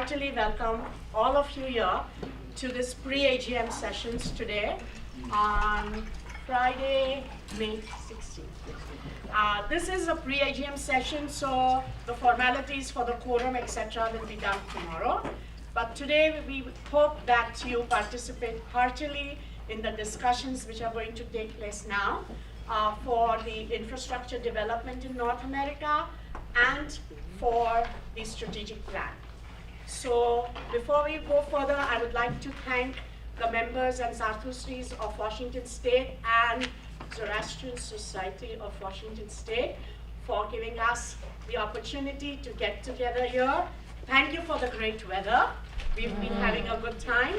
heartily welcome all of you here to this pre-AGM sessions today on Friday, May 16th. This is a pre-AGM session, so the formalities for the quorum, etc. will be done tomorrow. But today we hope that you participate heartily in the discussions which are going to take place now for the infrastructure development in North America and for the strategic plan. So before we go further, I would like to thank the members and Zarthustris of Washington State and Zoroastrian Society of Washington State for giving us the opportunity to get together here. Thank you for the great weather. We've been having a good time.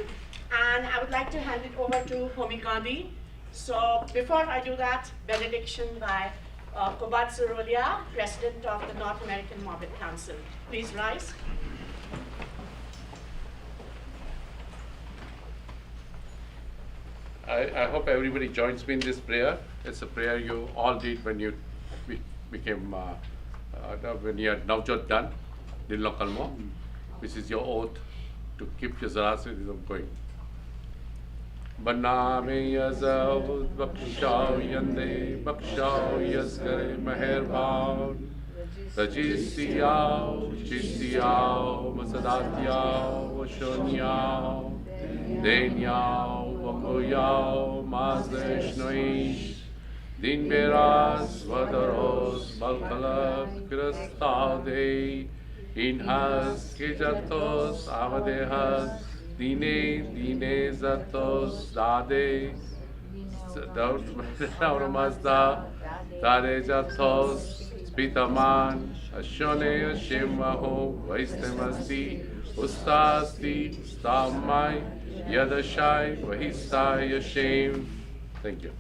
And I would like to hand it over to Homi Gandhi. So before I do that, benediction by Kobat Zerolia, President of the North American Morbid Council. Please rise. I hope everybody joins me in this prayer. It's a prayer you all did when you became, when you had Navjot done, Nillo Kalmo, which is your oath to keep your Zoroastrianism going. Banna me yazao bakshao yande bakshao yazkare meherban rajistiyao chistiyao masadatyao vashonyao denyao vakoyao mazdeshnoish din beras vadaros balkalak krastade inhas kijatos amadehas Dine zatos dade Mazda Dade jatos Spitaman Ashone Ashemaho Vaistemasti Ustasti Stamai Yadashai Vahisai Yashem. Thank you.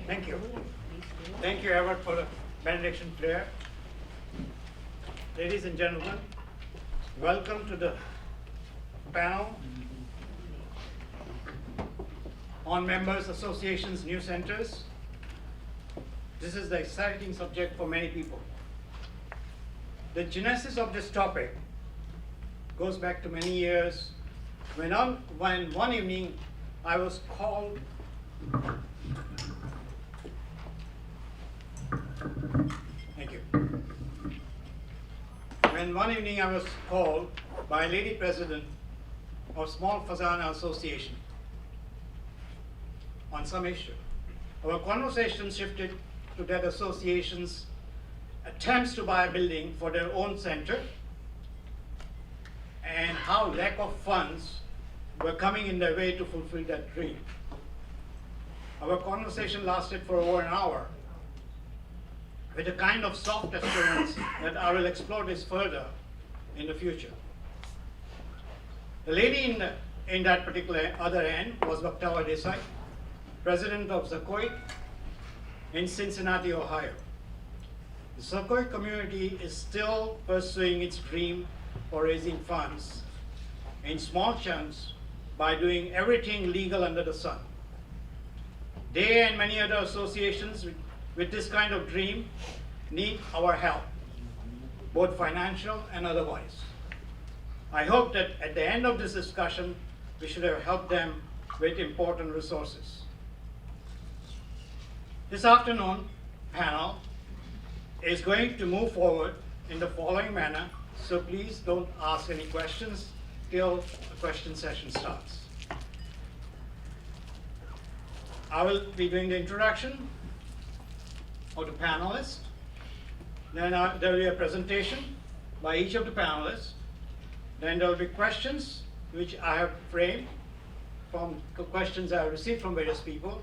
Thank you. Thank you, Everett, for the benediction prayer. Ladies and gentlemen, welcome to the panel on Members Associations New Centers. This is the exciting subject for many people. The genesis of this topic goes back to many years when one evening I was called Thank you. When one evening I was called by a lady president of small FEZANA association on some issue. Our conversation shifted to that association's attempts to buy a building for their own center and how lack of funds were coming in their way to fulfill that dream. Our conversation lasted for over an hour, with a kind of soft assurance that I will explore this further in the future. The lady in that particular other end was Bhaktawa Desai, president of Zakoi in Cincinnati, Ohio. The Zakoi community is still pursuing its dream for raising funds in small chunks by doing everything legal under the sun. They and many other associations with this kind of dream need our help, both financial and otherwise. I hope that at the end of this discussion, we should have helped them with important resources. This afternoon panel is going to move forward in the following manner, so please don't ask any questions till the question session starts. I will be doing the introduction of the panelists. Then there will be a presentation by each of the panelists. Then there will be questions which I have framed from questions I have received from various people.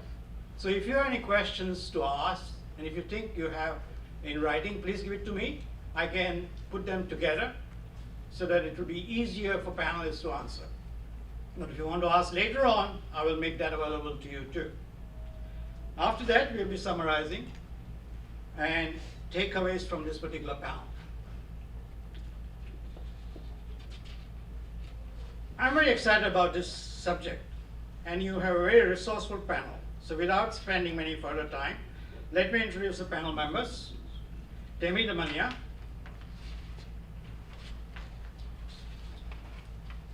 So if you have any questions to ask, and if you think you have in writing, please give it to me. I can put them together so that it will be easier for panelists to answer. But if you want to ask later on, I will make that available to you too. After that, we'll be summarizing and takeaways from this particular panel. I'm very excited about this subject, and you have a very resourceful panel. So without spending many further time, let me introduce the panel members. Temi Damania.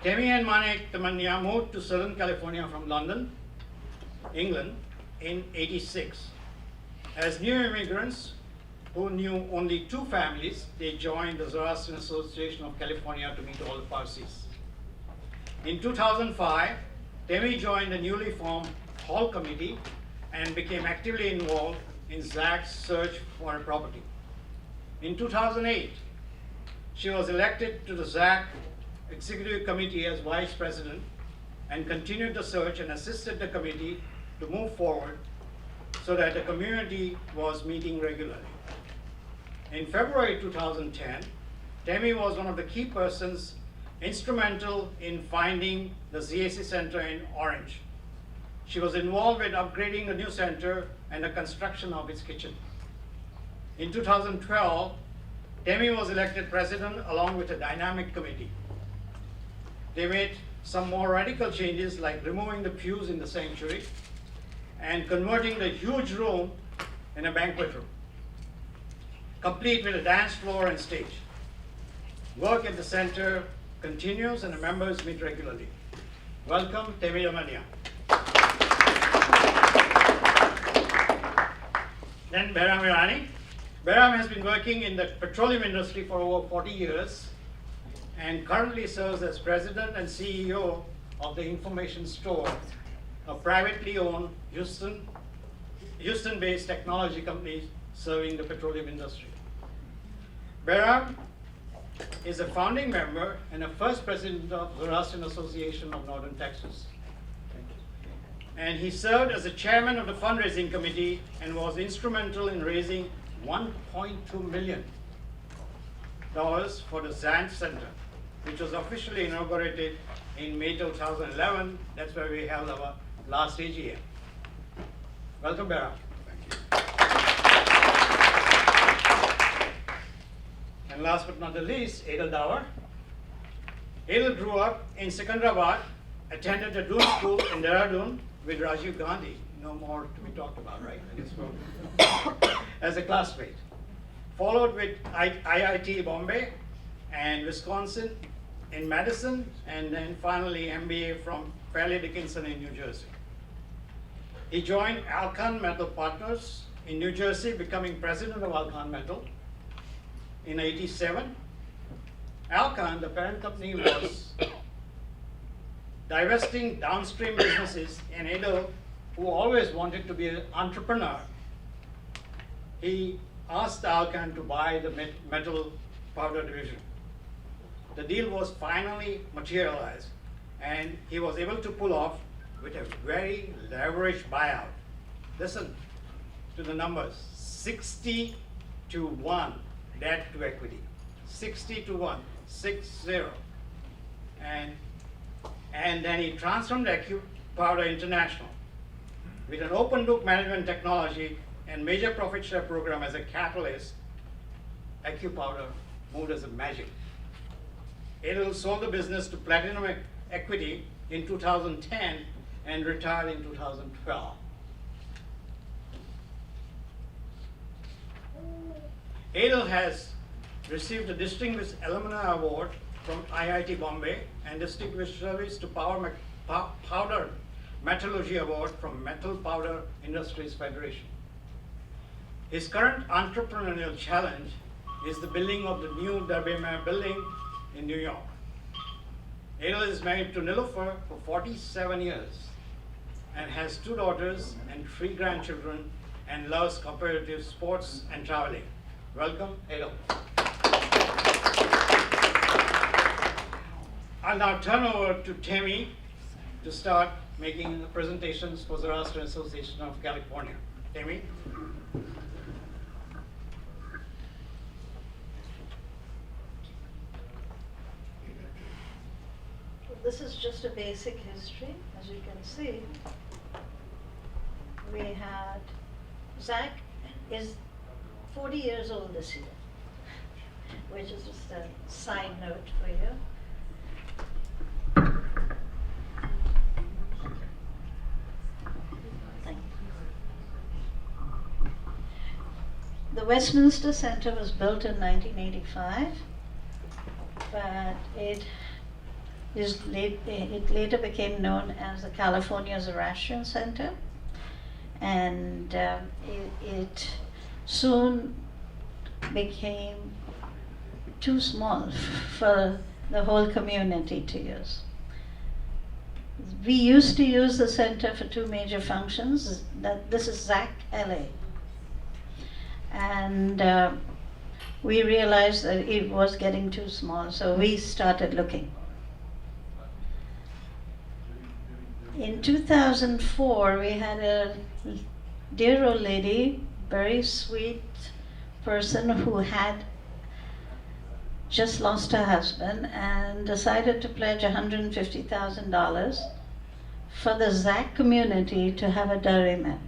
Temi and Manek Damania moved to Southern California from London, England in '86. As new immigrants who knew only two families, they joined the Zoroastrian Association of California to meet all the Parsis. In 2005, Temi joined the newly formed Hall Committee and became actively involved in Zach's search for a property. In 2008, she was elected to the Zach Executive Committee as Vice President and continued the search and assisted the committee to move forward so that the community was meeting regularly. In February 2010, Temi was one of the key persons instrumental in finding the ZAC Center in Orange. She was involved with upgrading the new center and the construction of its kitchen. In 2012, Temi was elected president along with a dynamic committee. They made some more radical changes like removing the pews in the sanctuary and converting the huge room in a banquet room, complete with a dance floor and stage. Work at the center continues and the members meet regularly. Welcome, Temi Damania. Then Behram Irani. Behram has been working in the petroleum industry for over 40 years and currently serves as president and CEO of the Information Store, a privately owned Houston-based technology company serving the petroleum industry. Behram is a founding member and a first president of the Zoroastrian Association of Northern Texas. And he served as the chairman of the fundraising committee and was instrumental in raising $1.2 million for the Zen Center, which was officially inaugurated in May 2011. That's where we held our last AGM. Welcome, Behram. And last but not the least, Adel Dawar. Adel grew up in Secunderabad, attended the Doon School in Dehradun with Rajiv Gandhi. No more to be talked about, right? I guess so. As a classmate. Followed with IIT Bombay and Wisconsin in Madison, and then finally MBA from Fairleigh Dickinson in New Jersey. He joined Alcan Metal Partners in New Jersey, becoming president of Alcan Metal in '87. Alcan, the parent company, was divesting downstream businesses, and Adel, who always wanted to be an entrepreneur, he asked Alcan to buy the metal powder division. The deal was finally materialized, and he was able to pull off with a very leveraged buyout. Listen to the numbers, 60 to 1 debt to equity, 60 to 1, 6-0. And then he transformed AQ Powder International with an open book management technology and major profit share program as a catalyst. AQ Powder moved as a magic. Adel sold the business to Platinum Equity in 2010 and retired in 2012. Adel has received a Distinguished Alumni Award from IIT Bombay and Distinguished Service to Powder Metallurgy Award from Metal Powder Industries Federation. His current entrepreneurial challenge is the building of the new Darbymeyer building in New York. Adel is married to Nilofer for 47 years and has 2 daughters and 3 grandchildren and loves competitive sports and traveling. Welcome, Adel. I'll now turn over to Temi to start making the presentations for the Zoroastrian Association of California. Temi. This is just a basic history. As you can see, we had Zach is 40 years old this year, which is just a side note for you. Thank you. The Westminster Center was built in 1985, but it later became known as the California Zoroastrian Center, and it soon became too small for the whole community to use. We used to use the center for two major functions. This is Zach LA, and we realized that it was getting too small, so we started looking. In 2004, we had a dear old lady, very sweet person who had just lost her husband and decided to pledge $150,000 for the Zach community to have a dairyman.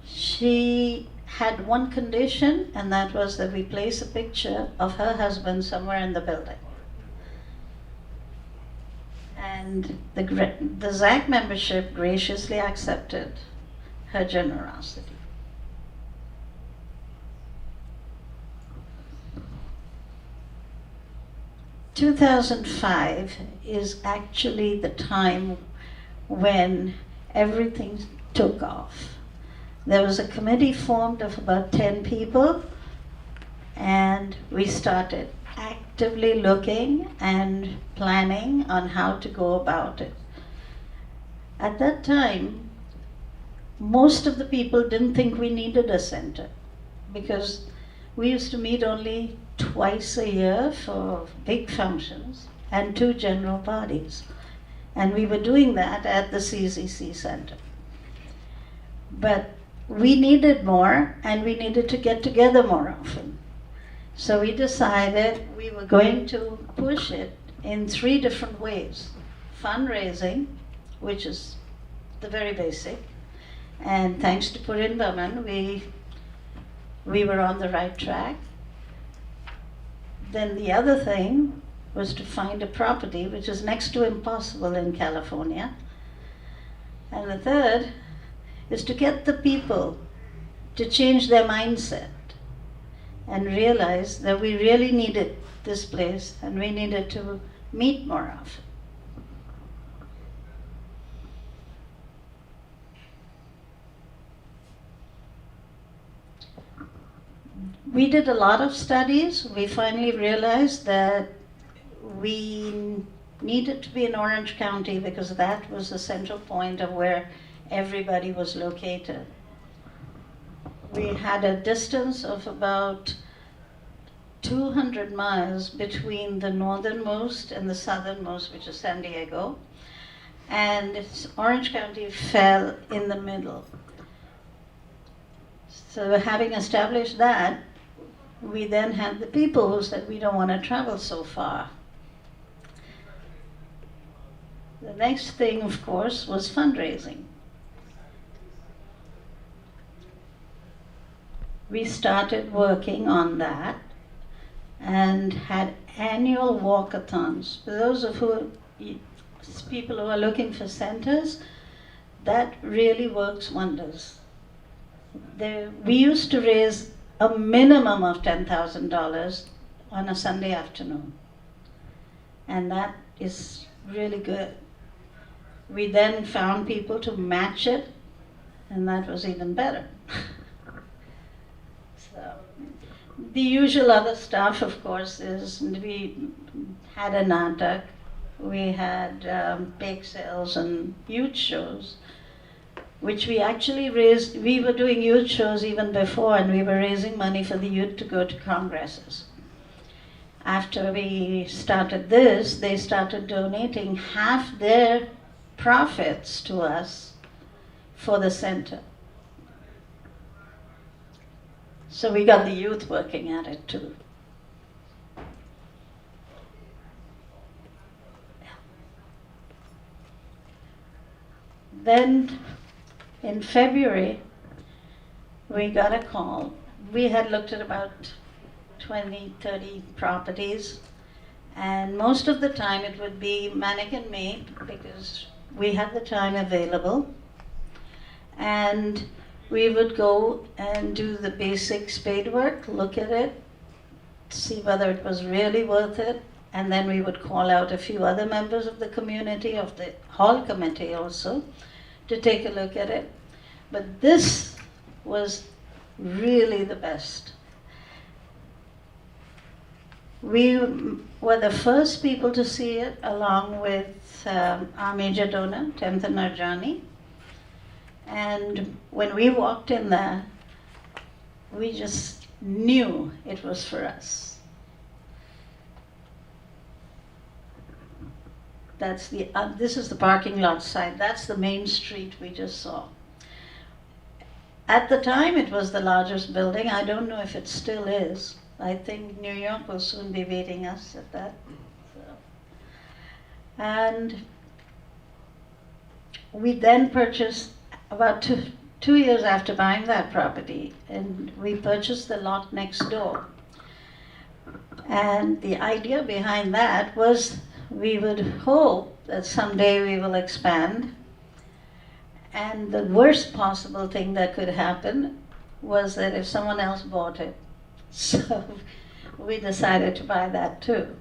She had one condition, and that was that we place a picture of her husband somewhere in the building. And the Zach membership graciously accepted her generosity. In 2005 is actually the time when everything took off. There was a committee formed of about 10 people, and we started actively looking and planning on how to go about it. At that time, most of the people didn't think we needed a center because we used to meet only twice a year for big functions and 2 general bodies. And we were doing that at the CZC Center. But we needed more, and we needed to get together more often. So we decided we were going to push it in 3 different ways. Fundraising, which is the very basic, and thanks to Purin Burman, we were on the right track. Then the other thing was to find a property, which is next to impossible in California. And the third is to get the people to change their mindset and realize that we really needed this place and we needed to meet more often. We did a lot of studies. We finally realized that we needed to be in Orange County because that was the central point of where everybody was located. We had a distance of about 200 miles between the northernmost and the southernmost, which is San Diego, and Orange County fell in the middle. So having established that, we then had the people who said we don't want to travel so far. The next thing, of course, was fundraising. We started working on that and had annual walkathons. For those of people who are looking for centers, that really works wonders. We used to raise a minimum of $10,000 on a Sunday afternoon, and that is really good. We then found people to match it, and that was even better. So, the usual other stuff, of course, is we had a natak, we had bake sales and youth shows, which we actually raised. We were doing youth shows even before, and we were raising money for the youth to go to congresses. After we started this, they started donating half their profits to us for the center. So we got the youth working at it too. Then In February, we got a call. We had looked at about 20, 30 properties, and most of the time it would be mannequin made because we had the time available. And we would go and do the basic spade work, look at it, see whether it was really worth it, and then we would call out a few other members of the community, of the hall committee also, to take a look at it. But this was really the best. We were the first people to see it, along with our major donor, Temtha Narjani. And when we walked in there, we just knew it was for us. That's this is the parking lot side. That's the main street we just saw. At the time, it was the largest building. I don't know if it still is. I think New York will soon be beating us at that. So. And we then purchased, about two years after buying that property, and we purchased the lot next door. And the idea behind that was we would hope that someday we will expand. And the worst possible thing that could happen was that if someone else bought it. So we decided to buy that too.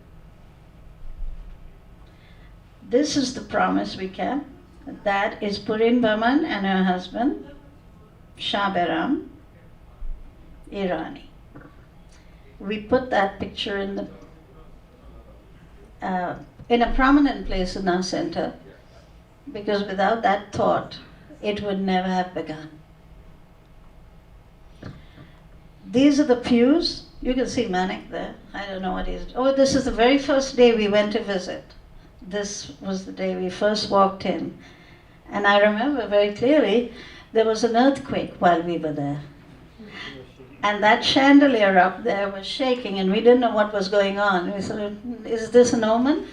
This is the promise we kept. That is Purin Baman and her husband, Shah Behram Irani. We put that picture in a prominent place in our center, because without that thought, it would never have begun. These are the pews. You can see Manik there. I don't know what he's... Oh, this is the very first day we went to visit. This was the day we first walked in. And I remember very clearly, there was an earthquake while we were there. And that chandelier up there was shaking, and we didn't know what was going on. We said, is this an omen?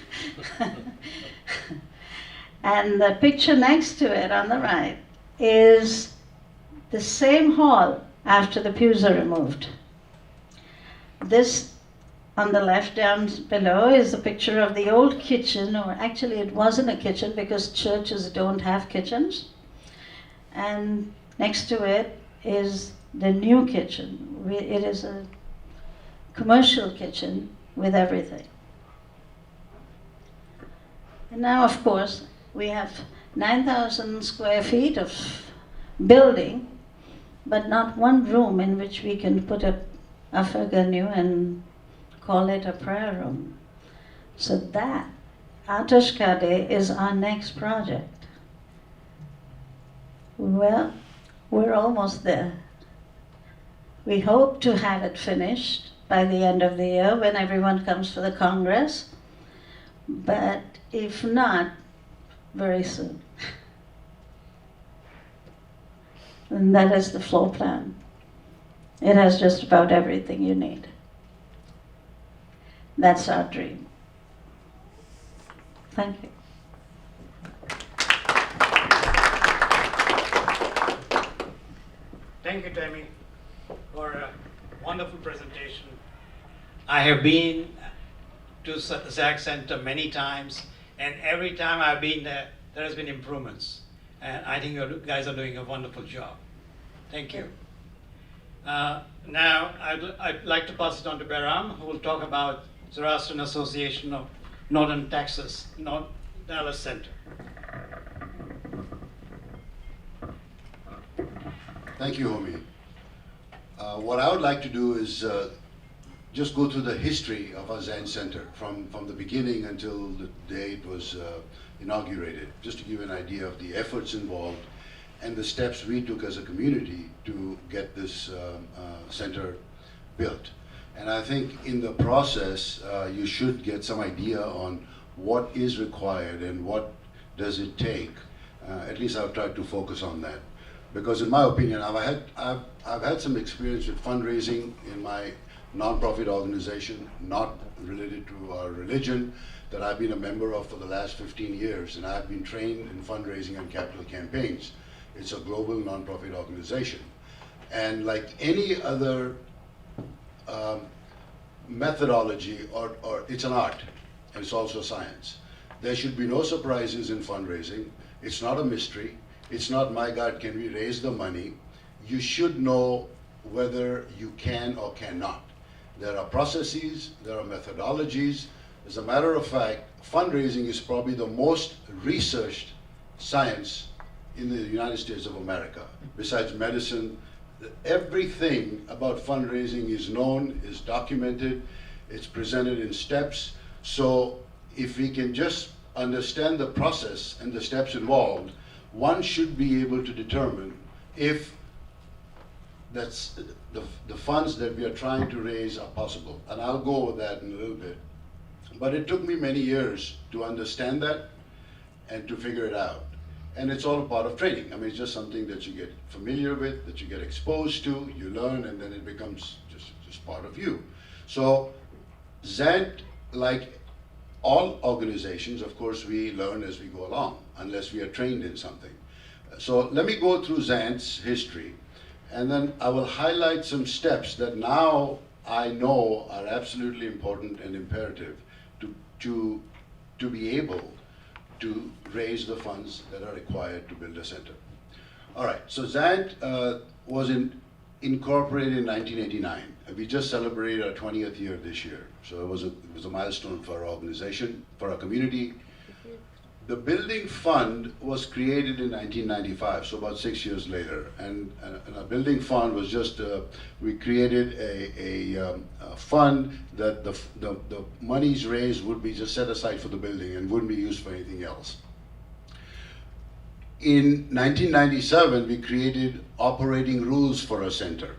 And the picture next to it on the right is the same hall after the pews are removed. This on the left down below is a picture of the old kitchen, or actually it wasn't a kitchen because churches don't have kitchens. And next to it is the new kitchen. It is a commercial kitchen with everything. And now, of course, we have 9,000 square feet of building, but not one room in which we can put a Afghanu and call it a prayer room. So that, Atashkade, is our next project. Well, we're almost there. We hope to have it finished by the end of the year when everyone comes for the Congress, but if not, very soon. And that is the floor plan. It has just about everything you need. That's our dream. Thank you. Thank you, Tammy, for a wonderful presentation. I have been to Zach Center many times, and every time I've been there, there has been improvements. And I think you guys are doing a wonderful job. Thank you. Now, I'd like to pass it on to Behram, who will talk about Zoroastrian Association of Northern Texas, Dallas Center. Thank you, Homi. What I would like to do is just go through the history of our Zen Center from the beginning until the day it was inaugurated, just to give you an idea of the efforts involved and the steps we took as a community to get this center built. And I think in the process, you should get some idea on what is required and what does it take. At least I've tried to focus on that. Because in my opinion, I've had some experience with fundraising in my nonprofit organization, not related to our religion, that I've been a member of for the last 15 years, and I've been trained in fundraising and capital campaigns. It's a global nonprofit organization. And like any other methodology, or it's an art, and it's also science. There should be no surprises in fundraising. It's not a mystery. It's not, my God, can we raise the money? You should know whether you can or cannot. There are processes, there are methodologies. As a matter of fact, fundraising is probably the most researched science in the United States of America. Besides medicine, everything about fundraising is known, is documented, it's presented in steps. So if we can just understand the process and the steps involved, one should be able to determine if that's the funds that we are trying to raise are possible. And I'll go over that in a little bit. But it took me many years to understand that and to figure it out. And it's all a part of training. I mean, it's just something that you get familiar with, that you get exposed to, you learn, and then it becomes just part of you. So ZANT, like all organizations, of course, we learn as we go along, unless we are trained in something. So let me go through ZANT's history, and then I will highlight some steps that now I know are absolutely important and imperative to be able to raise the funds that are required to build a center. All right, so ZANT was incorporated in 1989. We just celebrated our 20th year this year. So it was a milestone for our organization, for our community. The building fund was created in 1995, so about 6 years later. And a building fund was just, we created a fund that the monies raised would be just set aside for the building and wouldn't be used for anything else. In 1997, we created operating rules for a center.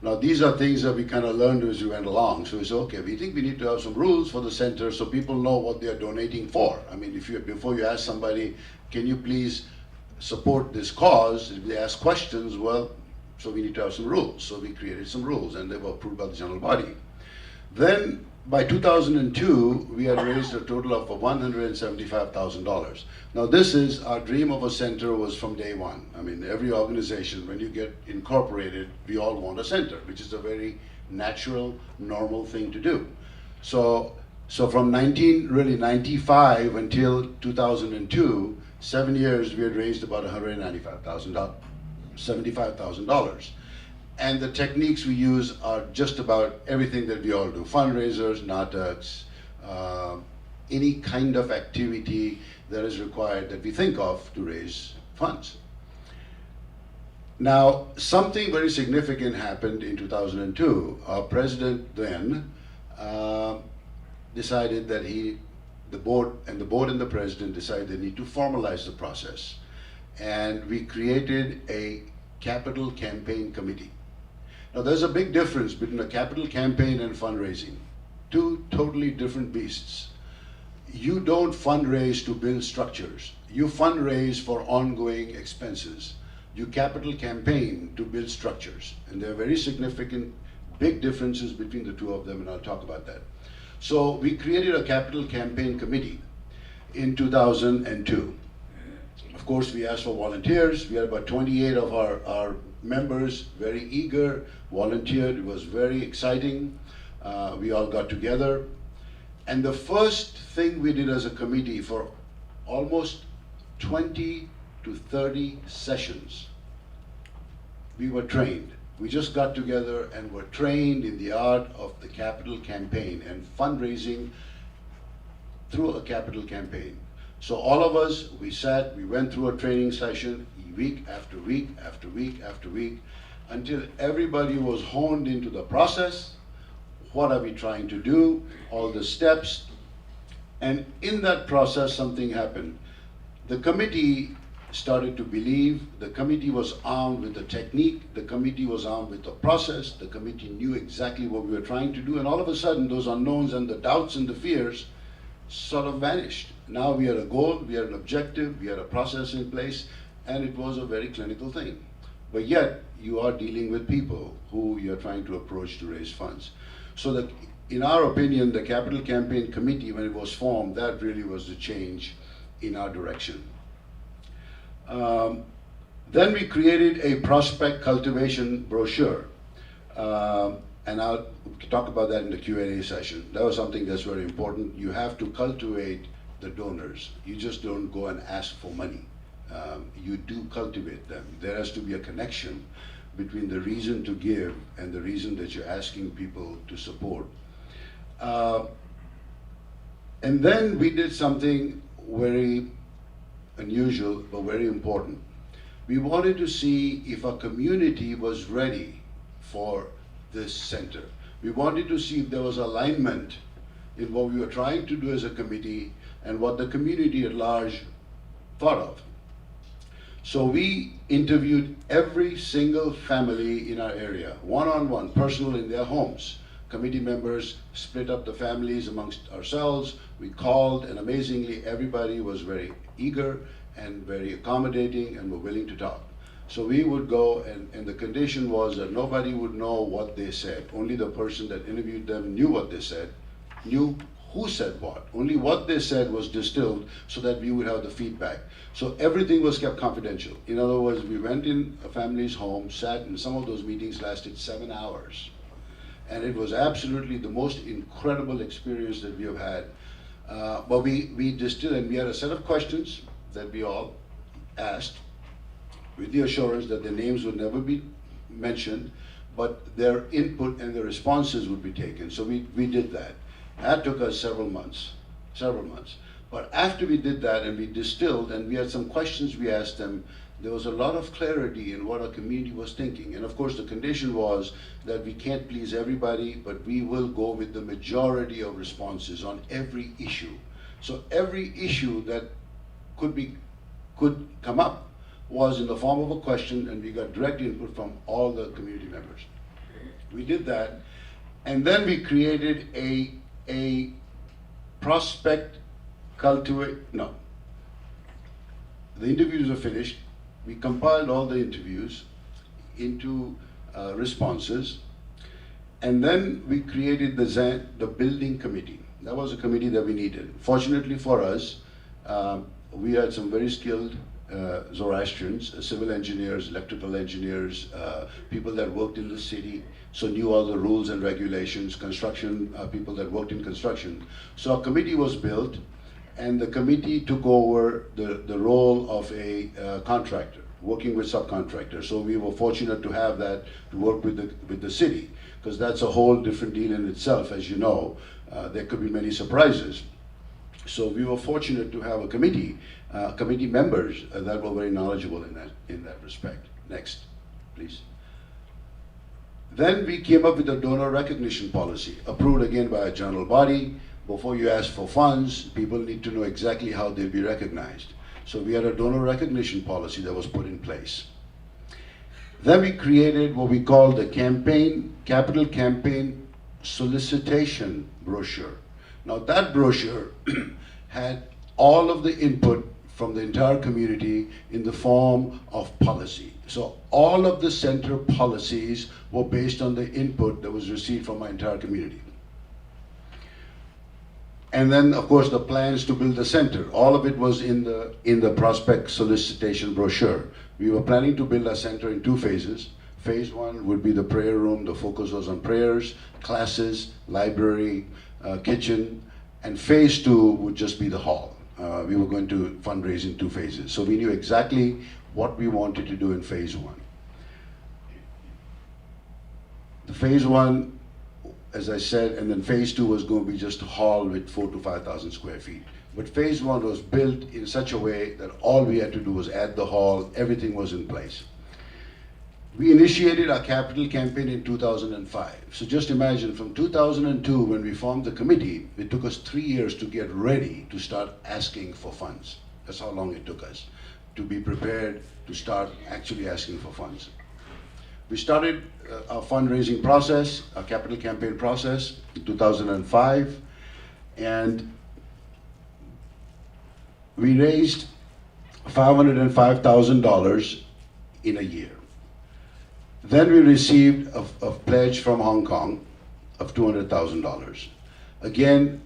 Now these are things that we kind of learned as we went along. So we said, okay, we think we need to have some rules for the center so people know what they are donating for. I mean, before you ask somebody, can you please support this cause, if they ask questions, well, so we need to have some rules. So we created some rules, and they were approved by the general body. Then by 2002, we had raised a total of $175,000. Now this is, our dream of a center was from day one. I mean, every organization, when you get incorporated, we all want a center, which is a very natural, normal thing to do. So from 1995 until 2002, 7 years, we had raised about $75,000. And the techniques we use are just about everything that we all do. Fundraisers, NATACs, any kind of activity that is required that we think of to raise funds. Now, something very significant happened in 2002. Our president then decided that the board and the president decided they need to formalize the process. And we created a capital campaign committee. Now there's a big difference between a capital campaign and fundraising. Two totally different beasts. You don't fundraise to build structures. You fundraise for ongoing expenses. You capital campaign to build structures. And there are very significant, big differences between the two of them, and I'll talk about that. So we created a capital campaign committee in 2002. Of course, we asked for volunteers. We had about 28 of our members, very eager, volunteered. It was very exciting. We all got together. And the first thing we did as a committee for almost 20 to 30 sessions, we were trained. We just got together and were trained in the art of the capital campaign and fundraising through a capital campaign. So all of us, we sat, we went through a training session week after week after week after week until everybody was honed into the process. What are we trying to do? All the steps. And in that process, something happened. The committee started to believe, the committee was armed with the technique, the committee was armed with the process, the committee knew exactly what we were trying to do, and all of a sudden those unknowns and the doubts and the fears sort of vanished. Now we had a goal, we had an objective, we had a process in place, and it was a very clinical thing. But yet, you are dealing with people who you're trying to approach to raise funds. So that, in our opinion, the Capital Campaign Committee, when it was formed, that really was the change in our direction. Then we created a prospect cultivation brochure. And I'll talk about that in the Q&A session. That was something that's very important. You have to cultivate the donors. You just don't go and ask for money. You do cultivate them. There has to be a connection between the reason to give and the reason that you're asking people to support. And then we did something very unusual but very important. We wanted to see if a community was ready for this center. We wanted to see if there was alignment in what we were trying to do as a committee and what the community at large thought of. So we interviewed every single family in our area, one-on-one, personal in their homes. Committee members split up the families amongst ourselves. We called, and amazingly, everybody was very eager and very accommodating and were willing to talk. So we would go, and the condition was that nobody would know what they said. Only the person that interviewed them knew what they said, knew who said what. Only what they said was distilled so that we would have the feedback. So everything was kept confidential. In other words, we went in a family's home, sat, and some of those meetings lasted 7 hours. And it was absolutely the most incredible experience that we have had. But we distilled, and we had a set of questions that we all asked, with the assurance that their names would never be mentioned, but their input and their responses would be taken. So we did that. That took us several months. But after we did that and we distilled and we had some questions we asked them, there was a lot of clarity in what our community was thinking. And of course the condition was that we can't please everybody, but we will go with the majority of responses on every issue. So every issue that could come up was in the form of a question, and we got direct input from all the community members. We did that, and then we created a prospect the interviews are finished. We compiled all the interviews into responses, and then we created the building committee. That was a committee that we needed. Fortunately for us, we had some very skilled Zoroastrians, civil engineers, electrical engineers, people that worked in the city, so knew all the rules and regulations, construction people that worked in construction. So a committee was built, and the committee took over the role of a contractor, working with subcontractors. So we were fortunate to have that to work with the city, because that's a whole different deal in itself, as you know. There could be many surprises. So we were fortunate to have a committee members that were very knowledgeable in that respect. Next, please. Then we came up with a donor recognition policy, approved again by a general body. Before you ask for funds, people need to know exactly how they'll be recognized. So we had a donor recognition policy that was put in place. Then we created what we call the capital campaign solicitation brochure. Now that brochure had all of the input from the entire community in the form of policy. So all of the center policies were based on the input that was received from our entire community. And then, of course, the plans to build the center. All of it was in the prospect solicitation brochure. We were planning to build our center in 2 phases. Phase 1 would be the prayer room. The focus was on prayers, classes, library, kitchen, and phase 2 would just be the hall. We were going to fundraise in 2 phases. So we knew exactly what we wanted to do in phase 1. The phase 1, as I said, and then phase 2 was going to be just a hall with 4,000 to 5,000 square feet. But phase 1 was built in such a way that all we had to do was add the hall, everything was in place. We initiated our capital campaign in 2005. So just imagine, from 2002, when we formed the committee, it took us 3 years to get ready to start asking for funds. That's how long it took us to be prepared to start actually asking for funds. We started our fundraising process, our capital campaign process in 2005, and we raised $505,000 in a year. Then we received a pledge from Hong Kong of $200,000. Again,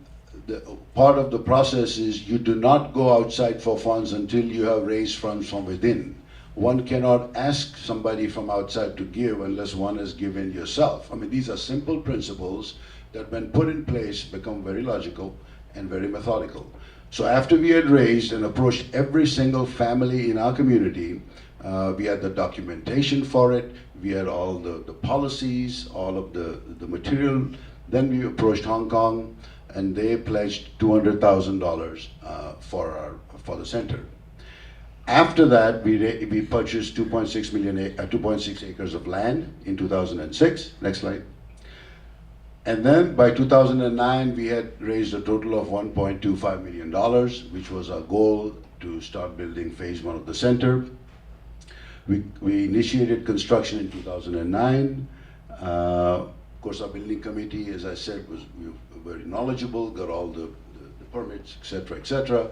part of the process is you do not go outside for funds until you have raised funds from within. One cannot ask somebody from outside to give unless one has given yourself. I mean, these are simple principles that when put in place become very logical and very methodical. So after we had raised and approached every single family in our community, we had the documentation for it, we had all the policies, all of the material. Then we approached Hong Kong, and they pledged $200,000 for the center. After that, we purchased 2.6 acres of land in 2006. Next slide. And then by 2009, we had raised a total of $1.25 million, which was our goal to start building phase 1 of the center. We initiated construction in 2009. Of course, our building committee, as I said, was very knowledgeable, got all the permits, et cetera,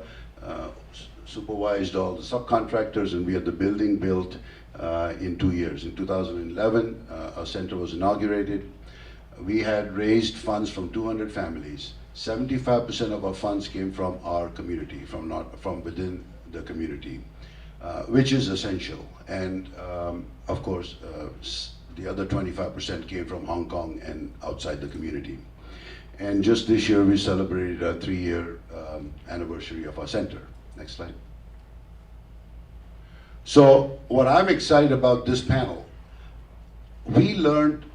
supervised all the subcontractors, and we had the building built in 2 years. In 2011, our center was inaugurated. We had raised funds from 200 families. 75% of our funds came from our community, from within the community, which is essential. And of course, the other 25% came from Hong Kong and outside the community. And just this year, we celebrated our 3-year anniversary of our center. Next slide. So what I'm excited about this panel, we learned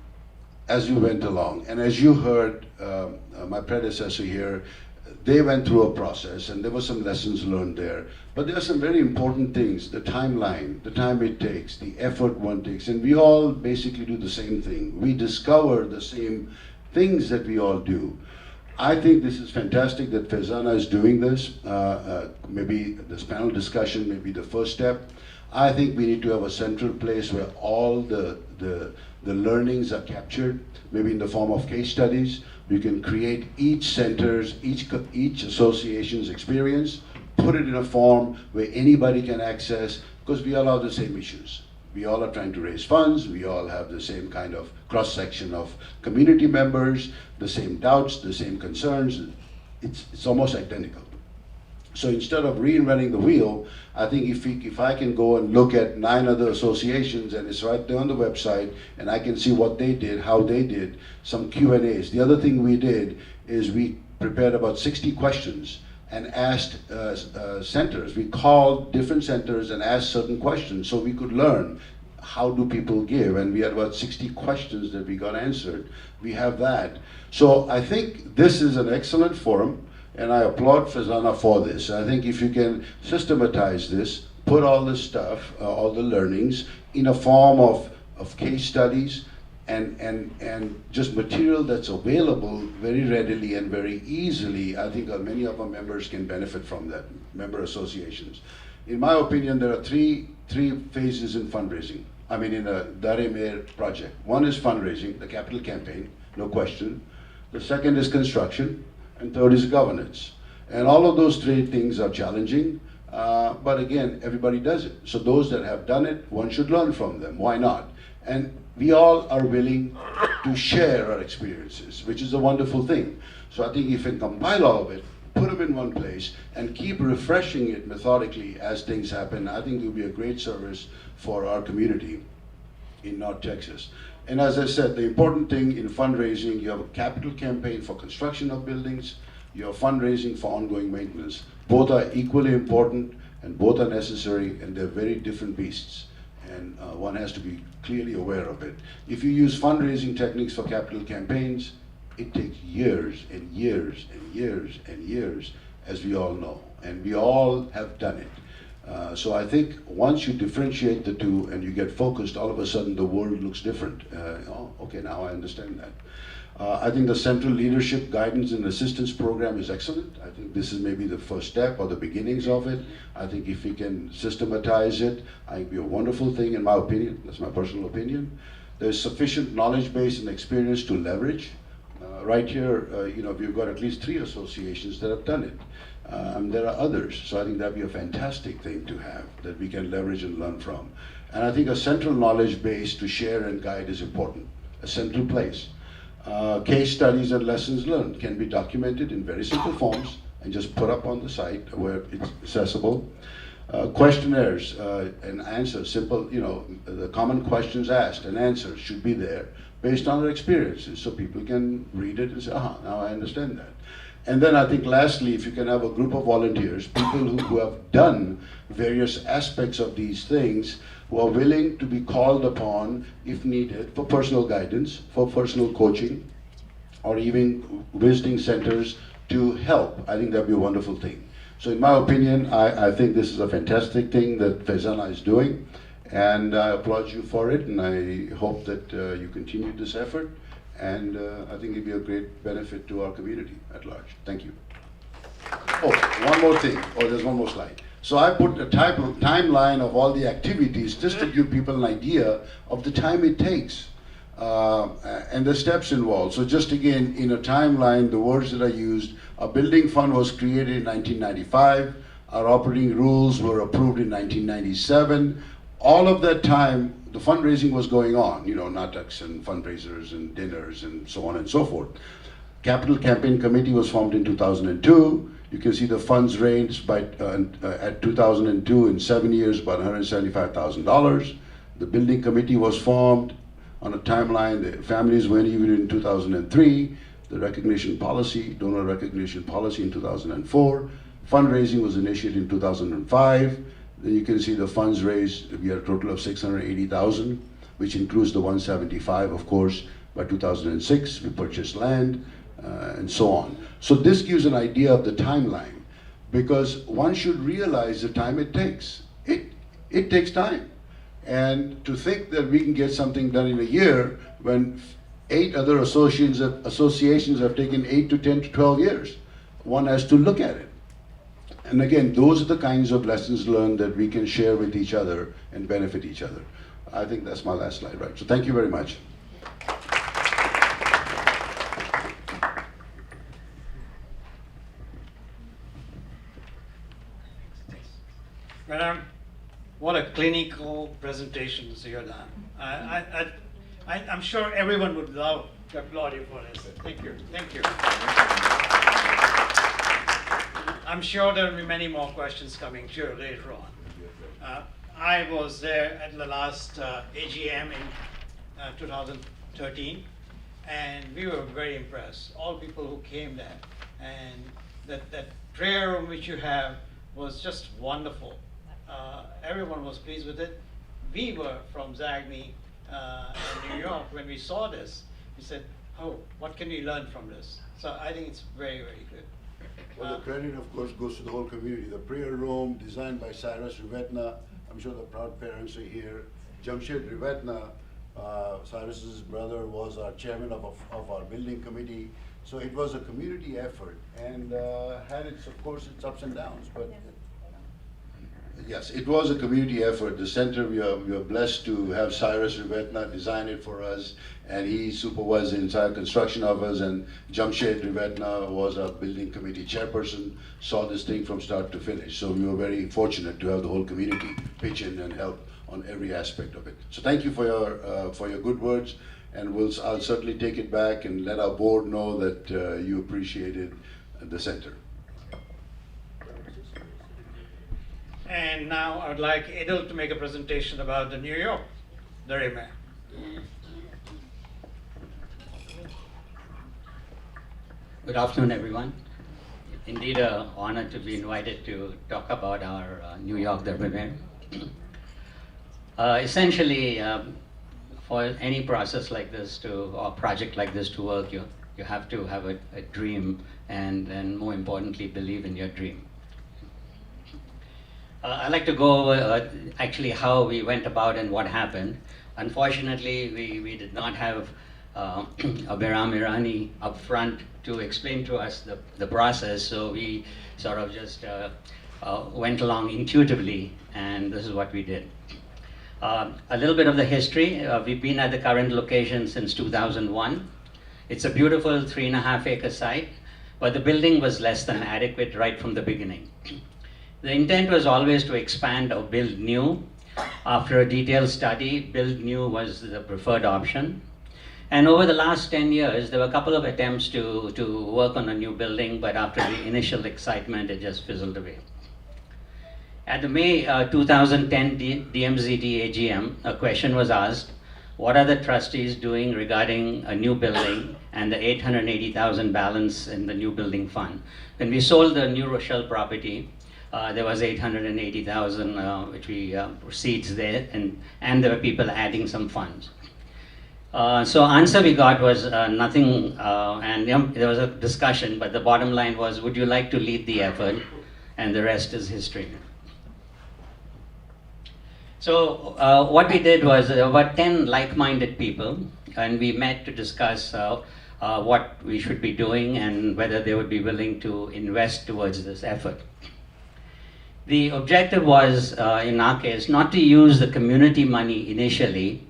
as we went along. And as you heard my predecessor here, they went through a process and there were some lessons learned there. But there are some very important things, the timeline, the time it takes, the effort one takes, and we all basically do the same thing. We discover the same things that we all do. I think this is fantastic that FEZANA is doing this. Maybe this panel discussion may be the first step. I think we need to have a central place where all the learnings are captured, maybe in the form of case studies. We can create each center's, each association's experience, put it in a form where anybody can access, because we all have the same issues. We all are trying to raise funds, we all have the same kind of cross-section of community members, the same doubts, the same concerns. It's almost identical. So instead of reinventing the wheel, I think if I can go and look at 9 other associations, and it's right there on the website, and I can see what they did, how they did, some Q&As. The other thing we did is we prepared about 60 questions and asked centers. We called different centers and asked certain questions so we could learn how do people give, and we had about 60 questions that we got answered. We have that. So I think this is an excellent forum, and I applaud FEZANA for this. I think if you can systematize this, put all this stuff, all the learnings, in a form of case studies and just material that's available very readily and very easily, I think many of our members can benefit from that, member associations. In my opinion, there are three phases in fundraising. I mean, in a Dare Mehr project. One is fundraising, the capital campaign, no question. The second is construction, and third is governance. And all of those 3 things are challenging, but again, everybody does it. So those that have done it, one should learn from them. Why not? And we all are willing to share our experiences, which is a wonderful thing. So I think if we compile all of it, put them in one place, and keep refreshing it methodically as things happen, I think it will be a great service for our community in North Texas. And as I said, the important thing in fundraising, you have a capital campaign for construction of buildings, you have fundraising for ongoing maintenance. Both are equally important and both are necessary, and they're very different beasts. And one has to be clearly aware of it. If you use fundraising techniques for capital campaigns, it takes years and years and years and years, as we all know, and we all have done it. So I think once you differentiate the two and you get focused, all of a sudden the world looks different. Oh, okay, now I understand that. I think the Central Leadership Guidance and Assistance Program is excellent. I think this is maybe the first step or the beginnings of it. I think if we can systematize it, I think it'd be a wonderful thing, in my opinion. That's my personal opinion. There's sufficient knowledge base and experience to leverage. Right here, we've got at least 3 associations that have done it. There are others, so I think that'd be a fantastic thing to have that we can leverage and learn from. And I think a central knowledge base to share and guide is important, a central place. Case studies and lessons learned can be documented in very simple forms and just put up on the site where it's accessible. questionnaires and answers, simple, the common questions asked and answers should be there based on their experiences, so people can read it and say, now I understand that. And then I think lastly, if you can have a group of volunteers, people who have done various aspects of these things, who are willing to be called upon, if needed, for personal guidance, for personal coaching, or even visiting centers to help. I think that'd be a wonderful thing. So in my opinion, I think this is a fantastic thing that FEZANA is doing, and I applaud you for it, and I hope that you continue this effort, and I think it'll be a great benefit to our community at large. Thank you. Oh, one more thing. Oh, there's one more slide. So I put a timeline of all the activities just to give people an idea of the time it takes and the steps involved. So just again, in a timeline, the words that I used, a building fund was created in 1995. Our operating rules were approved in 1997. All of that time, the fundraising was going on, NATACs and fundraisers and dinners and so on and so forth. Capital Campaign Committee was formed in 2002. You can see the funds raised at 2002 in 7 years, about $175,000. The building committee was formed on a timeline. The families went even in 2003. The recognition policy, donor recognition policy in 2004. Fundraising was initiated in 2005. Then you can see the funds raised. We had a total of $680,000, which includes the $175,000, of course. By 2006, we purchased land. And so on. So this gives an idea of the timeline, because one should realize the time it takes. It takes time. And to think that we can get something done in a year when 8 other associations have taken 8 to 10 to 12 years, one has to look at it. And again, those are the kinds of lessons learned that we can share with each other and benefit each other. I think that's my last slide, right? So thank you very much. Madam, what a clinical presentation you have done. I'm sure everyone would love to applaud you for this. Thank you. Thank you. I'm sure there will be many more questions coming too later on. I was there at the last AGM in 2013, and we were very impressed. All people who came there, and that prayer room which you have was just wonderful. Everyone was pleased with it. We were from ZAGMI in New York. When we saw this, we said, oh, what can we learn from this? So I think it's very, very good. Well, the credit, of course, goes to the whole community. The prayer room, designed by Cyrus Rivetna. I'm sure the proud parents are here. Jamshed Rivetna, Cyrus's brother, was our chairman of our building committee. So it was a community effort, and had its, of course, its ups and downs. But yes, it was a community effort. The center, we are blessed to have Cyrus Rivetna design it for us, and he supervised the entire construction of us, and Jamshed Rivetna was our building committee chairperson, saw this thing from start to finish. So we were very fortunate to have the whole community pitch in and help on every aspect of it. So thank you for your good words, and I'll certainly take it back and let our board know that you appreciated the center. And now I would like Edel to make a presentation about the New York, the Mayor. Good afternoon, everyone. Indeed, an honor to be invited to talk about our New York Derby. Essentially, for any process like this or project like this to work, you have to have a dream, and more importantly, believe in your dream. I'd like to go over actually how we went about and what happened. Unfortunately, we did not have Abhiram Irani up front to explain to us the process, so we sort of just went along intuitively, and this is what we did. A little bit of the history. We've been at the current location since 2001. It's a beautiful 3.5-acre site, but the building was less than adequate right from the beginning. The intent was always to expand or build new. After a detailed study, build new was the preferred option. And over the last 10 years, there were a couple of attempts to work on a new building, but after the initial excitement, it just fizzled away. At the May 2010 DMZD AGM, a question was asked, what are the trustees doing regarding a new building and the 880,000 balance in the new building fund? When we sold the New Rochelle property, there was 880,000 which we proceeds there, and there were people adding some funds. So answer we got was nothing, and there was a discussion, but the bottom line was, would you like to lead the effort? And the rest is history. So what we did was about 10 like-minded people, and we met to discuss what we should be doing and whether they would be willing to invest towards this effort. The objective was, in our case, not to use the community money initially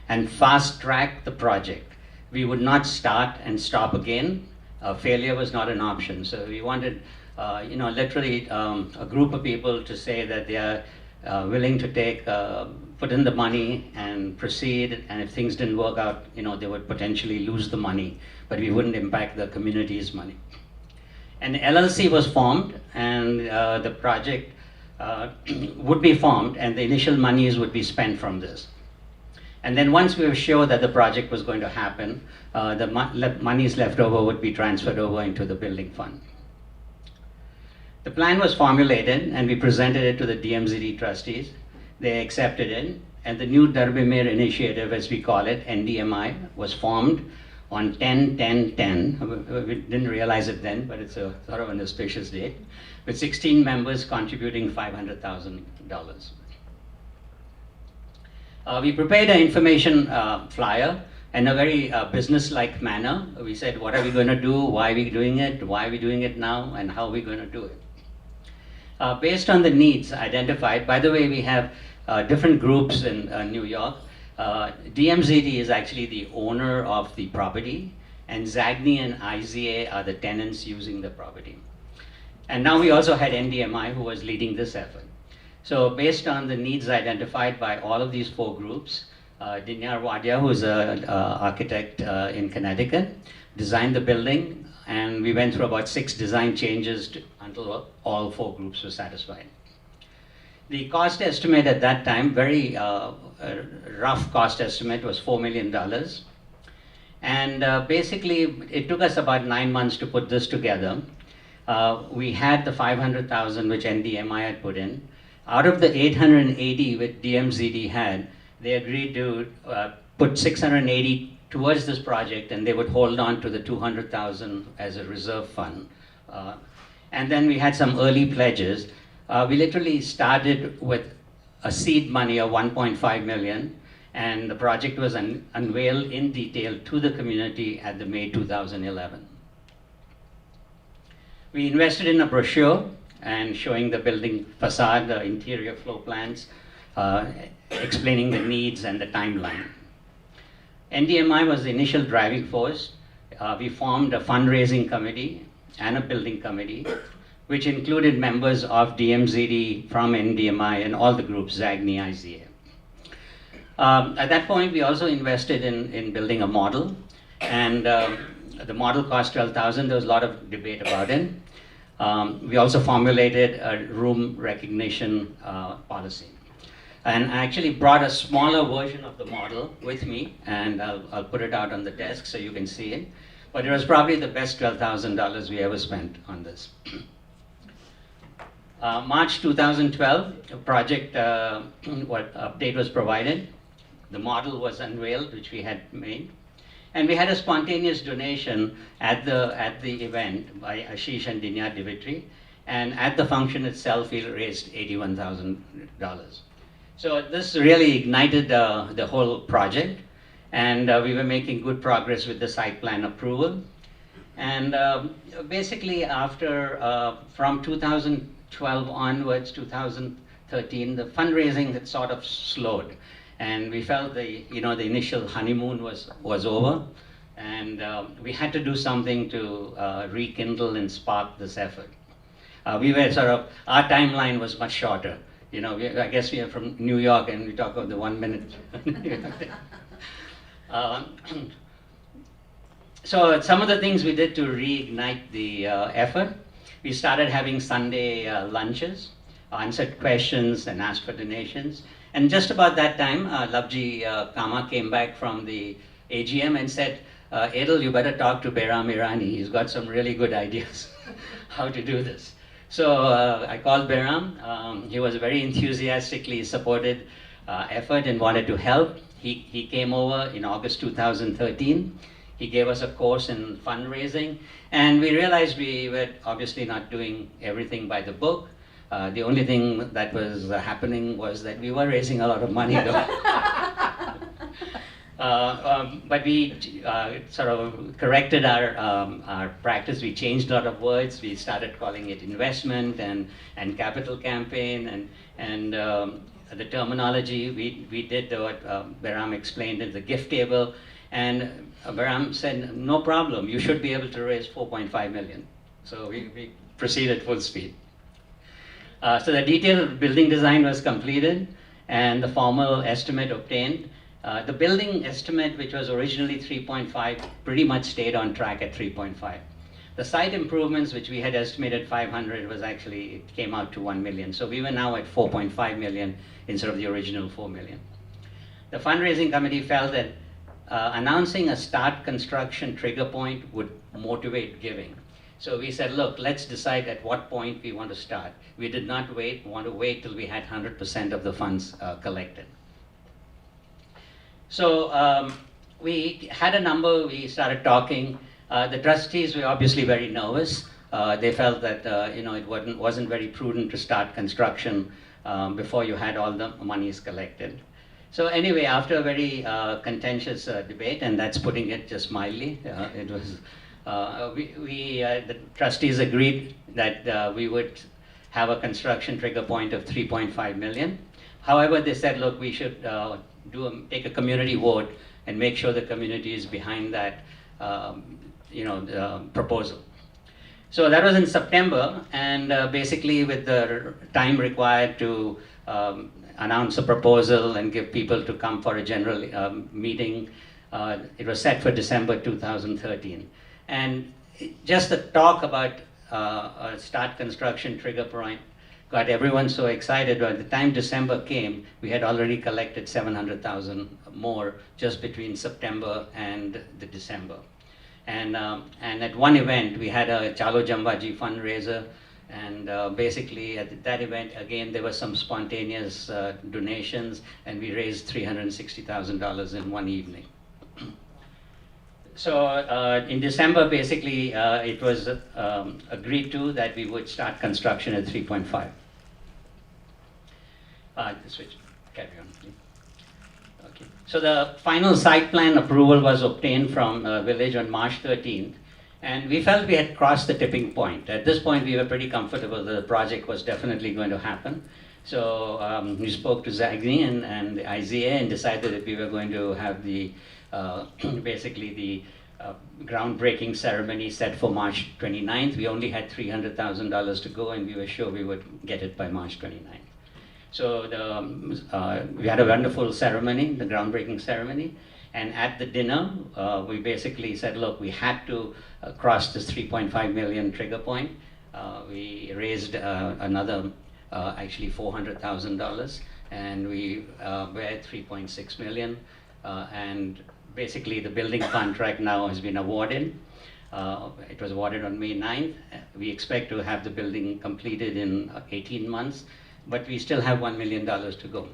and fast-track the project. We would not start and stop again. Failure was not an option. So we wanted, literally a group of people to say that they are willing to put in the money and proceed, and if things didn't work out, they would potentially lose the money, but we wouldn't impact the community's money. An LLC was formed, and the project would be formed, and the initial monies would be spent from this. And then once we were sure that the project was going to happen, the monies left over would be transferred over into the building fund. The plan was formulated, and we presented it to the DMZD trustees. They accepted it, and the new Darbimir initiative, as we call it, NDMI, was formed on 10/10/10. We didn't realize it then, but it's a sort of an auspicious date, with 16 members contributing $500,000. We prepared an information flyer in a very business-like manner. We said, what are we going to do, why are we doing it, why are we doing it now, and how are we going to do it. Based on the needs identified, by the way, we have different groups in New York. DMZD is actually the owner of the property, and ZAGNI and IZA are the tenants using the property. And now we also had NDMI, who was leading this effort. So based on the needs identified by all of these 4 groups, Dinyar Wadia, who is an architect in Connecticut, designed the building, and we went through about 6 design changes until all 4 groups were satisfied. The cost estimate at that time, very rough cost estimate, was $4 million. And basically, it took us about 9 months to put this together. We had the $500,000 which NDMI had put in. Out of the 880 which DMZD had, they agreed to put $680 towards this project, and they would hold on to the $200,000 as a reserve fund. And then we had some early pledges. We literally started with a seed money of $1.5 million, and the project was unveiled in detail to the community at the May 2011. We invested in a brochure and showing the building facade, the interior floor plans, explaining the needs and the timeline. NDMI was the initial driving force. We formed a fundraising committee and a building committee, which included members of DMZD from NDMI and all the groups, ZAGNI, IZA. At that point, we also invested in building a model, and the model cost $12,000. There was a lot of debate about it. We also formulated a room recognition policy. And I actually brought a smaller version of the model with me, and I'll put it out on the desk so you can see it. But it was probably the best $12,000 we ever spent on this. March 2012, a project update was provided. The model was unveiled, which we had made. And we had a spontaneous donation at the event by Ashish and Dinyar Divitri. And at the function itself, we raised $81,000. So this really ignited the whole project, and we were making good progress with the site plan approval. And basically after, from 2012 onwards, 2013, the fundraising had sort of slowed. And we felt the initial honeymoon was over, and we had to do something to rekindle and spark this effort. We were our timeline was much shorter. I guess we are from New York, and we talk about the 1 minute. So some of the things we did to reignite the effort, we started having Sunday lunches. answered questions and asked for donations. And just about that time, Lavji Kama came back from the AGM and said, Edel, you better talk to Behram Irani. He's got some really good ideas how to do this. So I called Behram. He was very enthusiastically supported effort and wanted to help. He came over in August 2013. He gave us a course in fundraising, and we realized we were obviously not doing everything by the book. The only thing that was happening was that we were raising a lot of money though. But we sort of corrected our practice. We changed a lot of words. We started calling it investment and capital campaign and the terminology. We did what Behram explained in the gift table, and Behram said, no problem, you should be able to raise 4.5 million. So we proceeded full speed. So the detailed building design was completed and the formal estimate obtained. The building estimate, which was originally 3.5, pretty much stayed on track at 3.5. The site improvements, which we had estimated 500, was actually, it came out to 1 million. So we were now at 4.5 million instead of the original 4 million. The fundraising committee felt that announcing a start construction trigger point would motivate giving. So we said, look, let's decide at what point we want to start. We did not want to wait till we had 100% of the funds collected. So we had a number, we started talking. The trustees were obviously very nervous. They felt that it wasn't very prudent to start construction before you had all the monies collected. So anyway, after a very contentious debate, and that's putting it just mildly, it was the trustees agreed that we would have a construction trigger point of 3.5 million. However, they said, look, we should take a community vote and make sure the community is behind that proposal. So that was in September, and basically with the time required to announce a proposal and give people to come for a general meeting, it was set for December 2013. And just the talk about a start construction trigger point got everyone so excited. By the time December came, we had already collected 700,000 more just between September and the December. And at one event, we had a Chalo Jambaji fundraiser, and basically at that event, again, there were some spontaneous donations, and we raised $360,000 in one evening. So in December, basically, it was agreed to that we would start construction at 3.5. Switch, carry on. Okay. So the final site plan approval was obtained from village on March 13th, and we felt we had crossed the tipping point. At this point, we were pretty comfortable that the project was definitely going to happen. So we spoke to Zagni and the IZA and decided that we were going to have the basically the groundbreaking ceremony set for March 29th. We only had $300,000 to go, and we were sure we would get it by March 29th. So we had a wonderful ceremony, the groundbreaking ceremony, and at the dinner, we basically said, look, we had to cross this 3.5 million trigger point. We raised another, actually $400,000, and we were at 3.6 million, and basically the building contract now has been awarded. It was awarded on May 9th. We expect to have the building completed in 18 months, but we still have $1 million to go.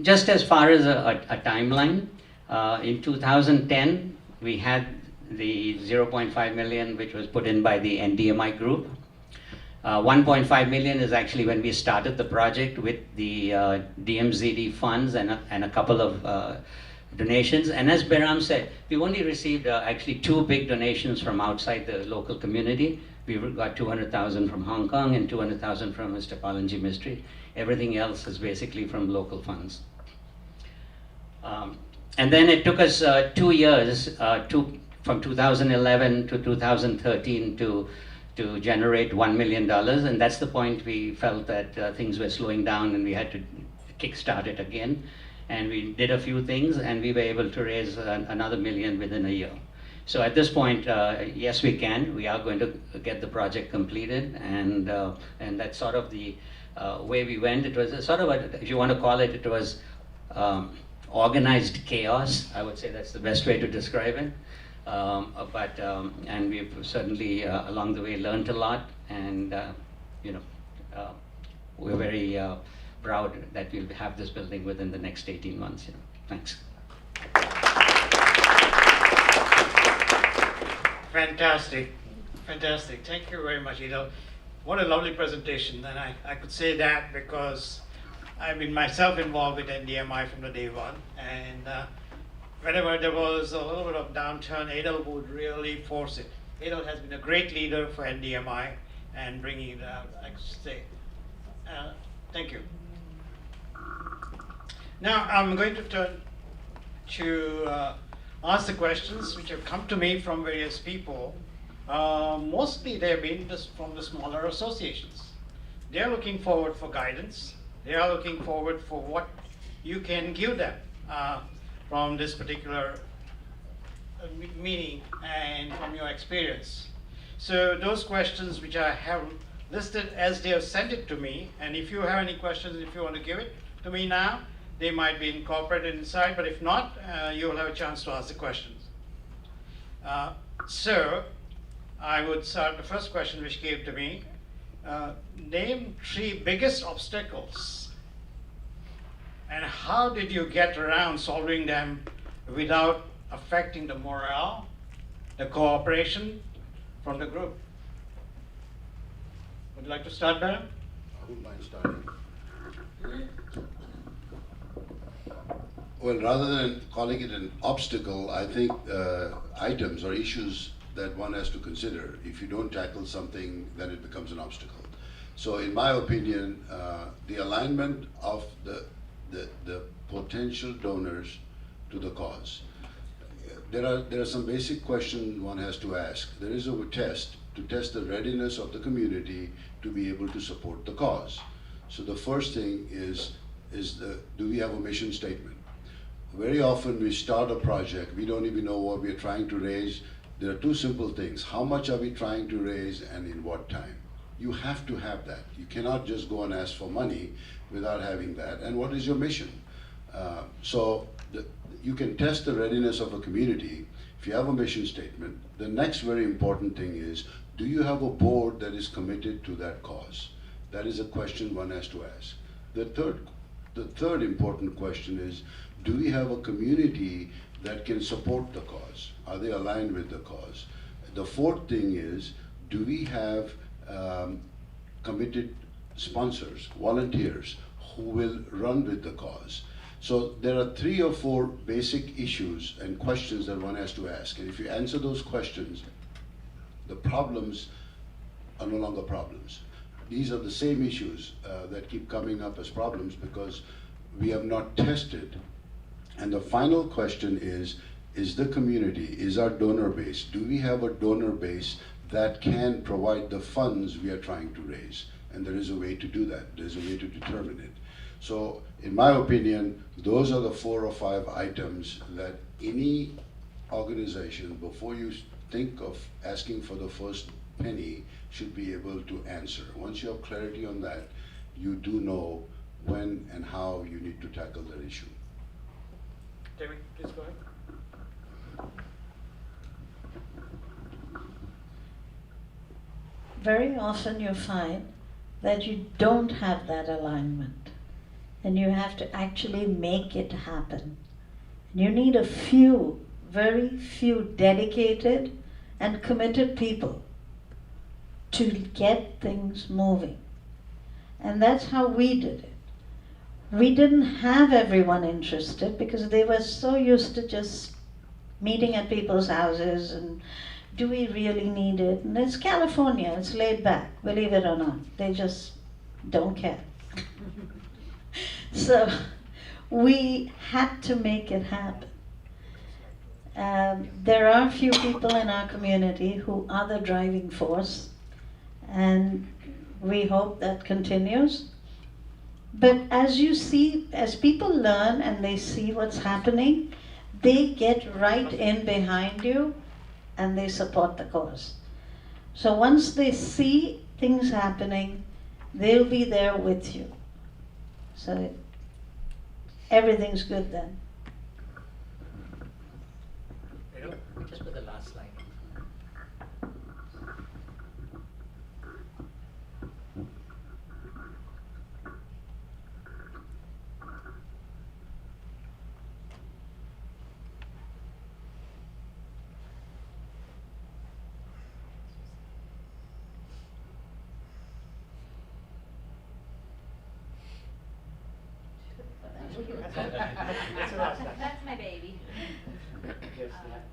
Just as far as a timeline, in 2010, we had the 0.5 million, which was put in by the NDMI group. 1.5 million is actually when we started the project with the DMZD funds and a couple of donations. And as Behram said, we only received actually 2 big donations from outside the local community. We got 200,000 from Hong Kong and 200,000 from Mr. Palanji Mistry. Everything else is basically from local funds. And then it took us 2 years, from 2011 to 2013 to generate $1 million, and that's the point we felt that things were slowing down and we had to kickstart it again. And we did a few things, and we were able to raise another $1 million within a year. So at this point, yes, we can. We are going to get the project completed, and that's sort of the way we went. It was a sort of if you want to call it, it was organized chaos. I would say that's the best way to describe it. And we've certainly along the way learned a lot, and we're very proud that we'll have this building within the next 18 months. Thanks. Fantastic, fantastic. Thank you very much, Idol. What a lovely presentation. And I could say that because I've been myself involved with NDMI from the day one. And whenever there was a little bit of downturn, Idol would really force it. Idol has been a great leader for NDMI and bringing it out, I should say. Thank you. Now I'm going to turn to ask the questions which have come to me from various people. Mostly they've been from the smaller associations. They're looking forward for guidance. They are looking forward for what you can give them from this particular meeting and from your experience. So those questions which I have listed as they have sent it to me, and if you have any questions, if you want to give it to me now, they might be incorporated inside, but if not, you'll have a chance to ask the questions. So, I would start the first question which came to me. Name 3 biggest obstacles, and how did you get around solving them without affecting the morale, the cooperation from the group? Would you like to start, Baron? I wouldn't mind starting. Well, rather than calling it an obstacle, I think items or issues that one has to consider. If you don't tackle something, then it becomes an obstacle. So in my opinion, the alignment of the potential donors to the cause. There are some basic questions one has to ask. There is a test to test the readiness of the community to be able to support the cause. So the first thing is do we have a mission statement? Very often we start a project, we don't even know what we're trying to raise. There are 2 simple things. How much are we trying to raise and in what time? You have to have that. You cannot just go and ask for money without having that. And what is your mission? You can test the readiness of a community if you have a mission statement. The next very important thing is, do you have a board that is committed to that cause? That is a question one has to ask. The third important question is, do we have a community that can support the cause? Are they aligned with the cause? The fourth thing is, do we have committed sponsors, volunteers who will run with the cause? So there are 3 or 4 basic issues and questions that one has to ask. And if you answer those questions, the problems are no longer problems. These are the same issues that keep coming up as problems because we have not tested. And the final question is the community, is our donor base, do we have a donor base that can provide the funds we are trying to raise? And there is a way to do that. There's a way to determine it. So in my opinion, those are the 4 or 5 items that any organization, before you think of asking for the first penny, should be able to answer. Once you have clarity on that, you do know when and how you need to tackle that issue. David, please go ahead. Very often you find that you don't have that alignment, and you have to actually make it happen. You need a few, very few dedicated and committed people to get things moving. And that's how we did it. We didn't have everyone interested because they were so used to just meeting at people's houses and do we really need it? And it's California, it's laid back, believe it or not. They just don't care. So we had to make it happen. There are a few people in our community who are the driving force, and we hope that continues. But as you see, as people learn and they see what's happening, they get right in behind you and they support the cause. So once they see things happening, they'll be there with you. So everything's good then. Just put the last slide. That's my baby.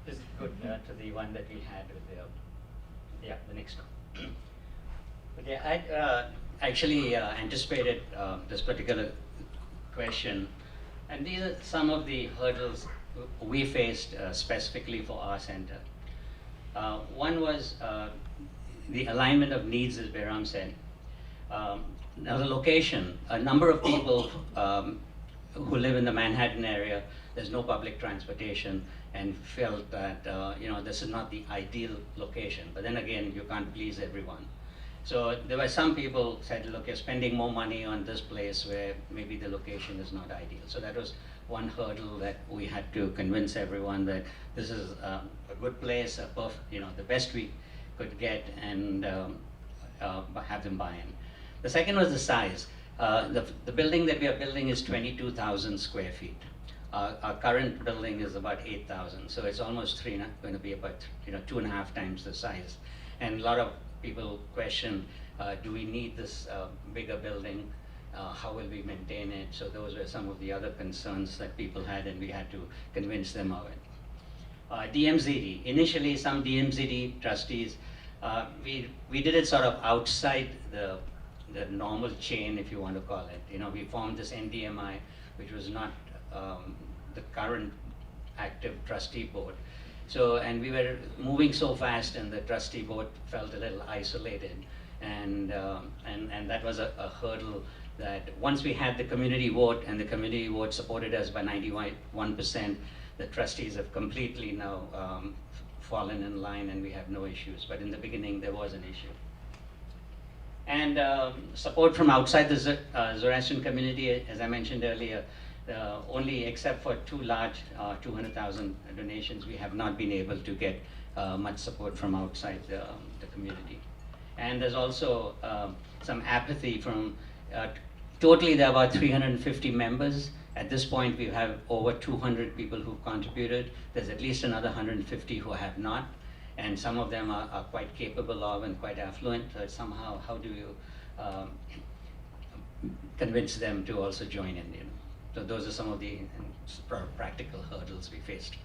Just go to the one that we had with the next one. Okay, I actually anticipated this particular question, and these are some of the hurdles we faced specifically for our center. One was the alignment of needs, as Behram said. Now the location, a number of people who live in the Manhattan area, there's no public transportation, and felt that this is not the ideal location. But then again, you can't please everyone. So there were some people said, look, you're spending more money on this place where maybe the location is not ideal. So that was one hurdle that we had to convince everyone that this is a good place, the best we could get, and have them buy in. The second was the size. The building that we are building is 22,000 square feet. Our current building is about 8,000, so it's almost going to be about 2.5 times the size. And a lot of people question, do we need this bigger building? How will we maintain it? So those were some of the other concerns that people had, and we had to convince them of it. DMZD. Initially, some DMZD trustees, we did it sort of outside the normal chain, if you want to call it. We formed this NDMI, which was not the current active trustee board. So, and we were moving so fast, and the trustee board felt a little isolated, and that was a hurdle. That once we had the community vote, and the community vote supported us by 91%, the trustees have completely now fallen in line, and we have no issues. But in the beginning, there was an issue. And support from outside the Zoroastrian community, as I mentioned earlier, only except for two large 200,000 donations, we have not been able to get much support from outside the community. And there's also some apathy from, totally there are about 350 members. At this point, we have over 200 people who've contributed. There's at least another 150 who have not. And some of them are quite capable of and quite affluent. So somehow, how do you convince them to also join in? So those are some of the practical hurdles we faced.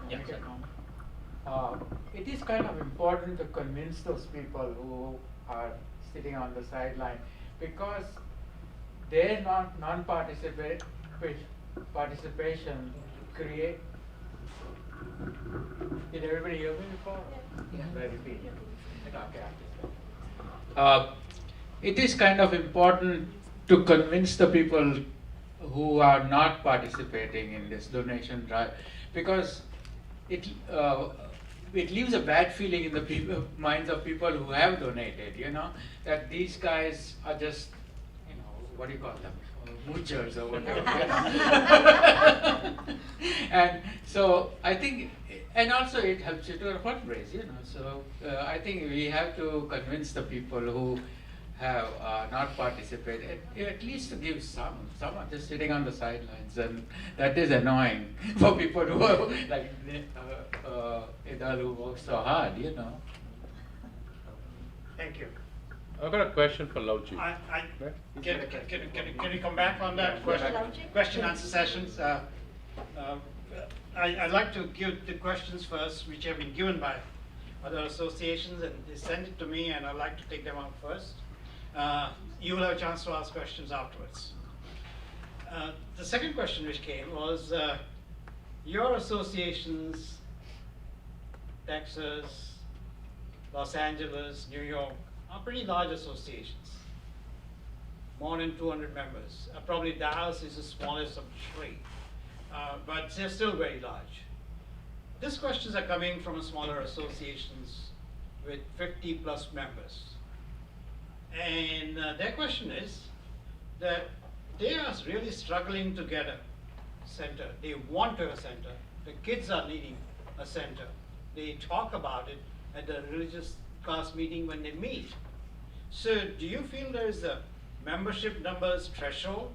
Yeah, sorry. It is kind of important to convince those people who are sitting on the sideline, because their non-participation create. Did everybody hear me before? Yeah. Repeat. Okay. It is kind of important to convince the people who are not participating in this donation drive, because it leaves a bad feeling in the minds of people who have donated, that these guys are just, what do you call them? Moochers or whatever. And so I think, and also it helps you to fundraise, So I think we have to convince the people who have not participated, at least to give some are just sitting on the sidelines, and that is annoying for people who are like Idal, who works so hard, Thank you. I've got a question for Lauchi. Can you come back on that question answer sessions? I'd like to give the questions first, which have been given by other associations, and they send it to me, and I'd like to take them out first. You will have a chance to ask questions afterwards. The second question which came was, your associations, Texas, Los Angeles, New York, are pretty large associations, more than 200 members. Probably Dallas is the smallest of the three, but they're still very large. these questions are coming from smaller associations with 50 plus members. And their question is that they are really struggling to get a center. They want to have a center. The kids are needing a center. They talk about it at the religious class meeting when they meet. So do you feel there is a membership numbers threshold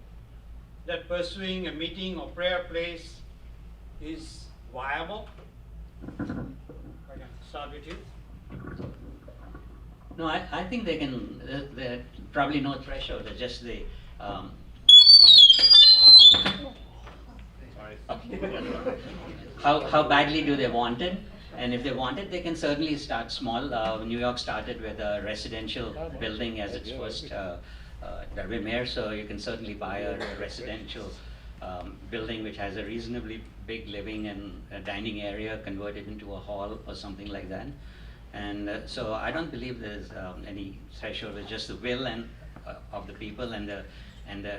that pursuing a meeting or prayer place is viable? I can start with you. No, I think they can, there probably no threshold, it's just the, how badly do they want it? And if they want it, they can certainly start small. New York started with a residential building as its first mayor, so you can certainly buy a residential building which has a reasonably big living and a dining area, convert it into a hall or something like that. And so I don't believe there's any threshold. It's just the will and of the people and the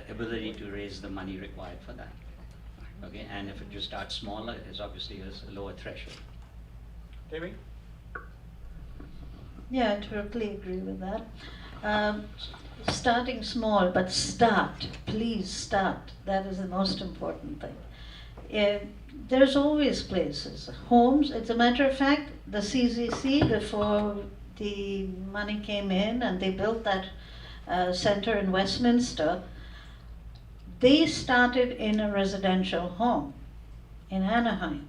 ability to raise the money required for that. Okay, and if you start smaller, it's obviously a lower threshold. Tammy? Yeah, I totally agree with that. Starting small, but start. Please start. That is the most important thing. There's always places, homes. As a matter of fact, the CCC, before the money came in and they built that center in Westminster, they started in a residential home in Anaheim.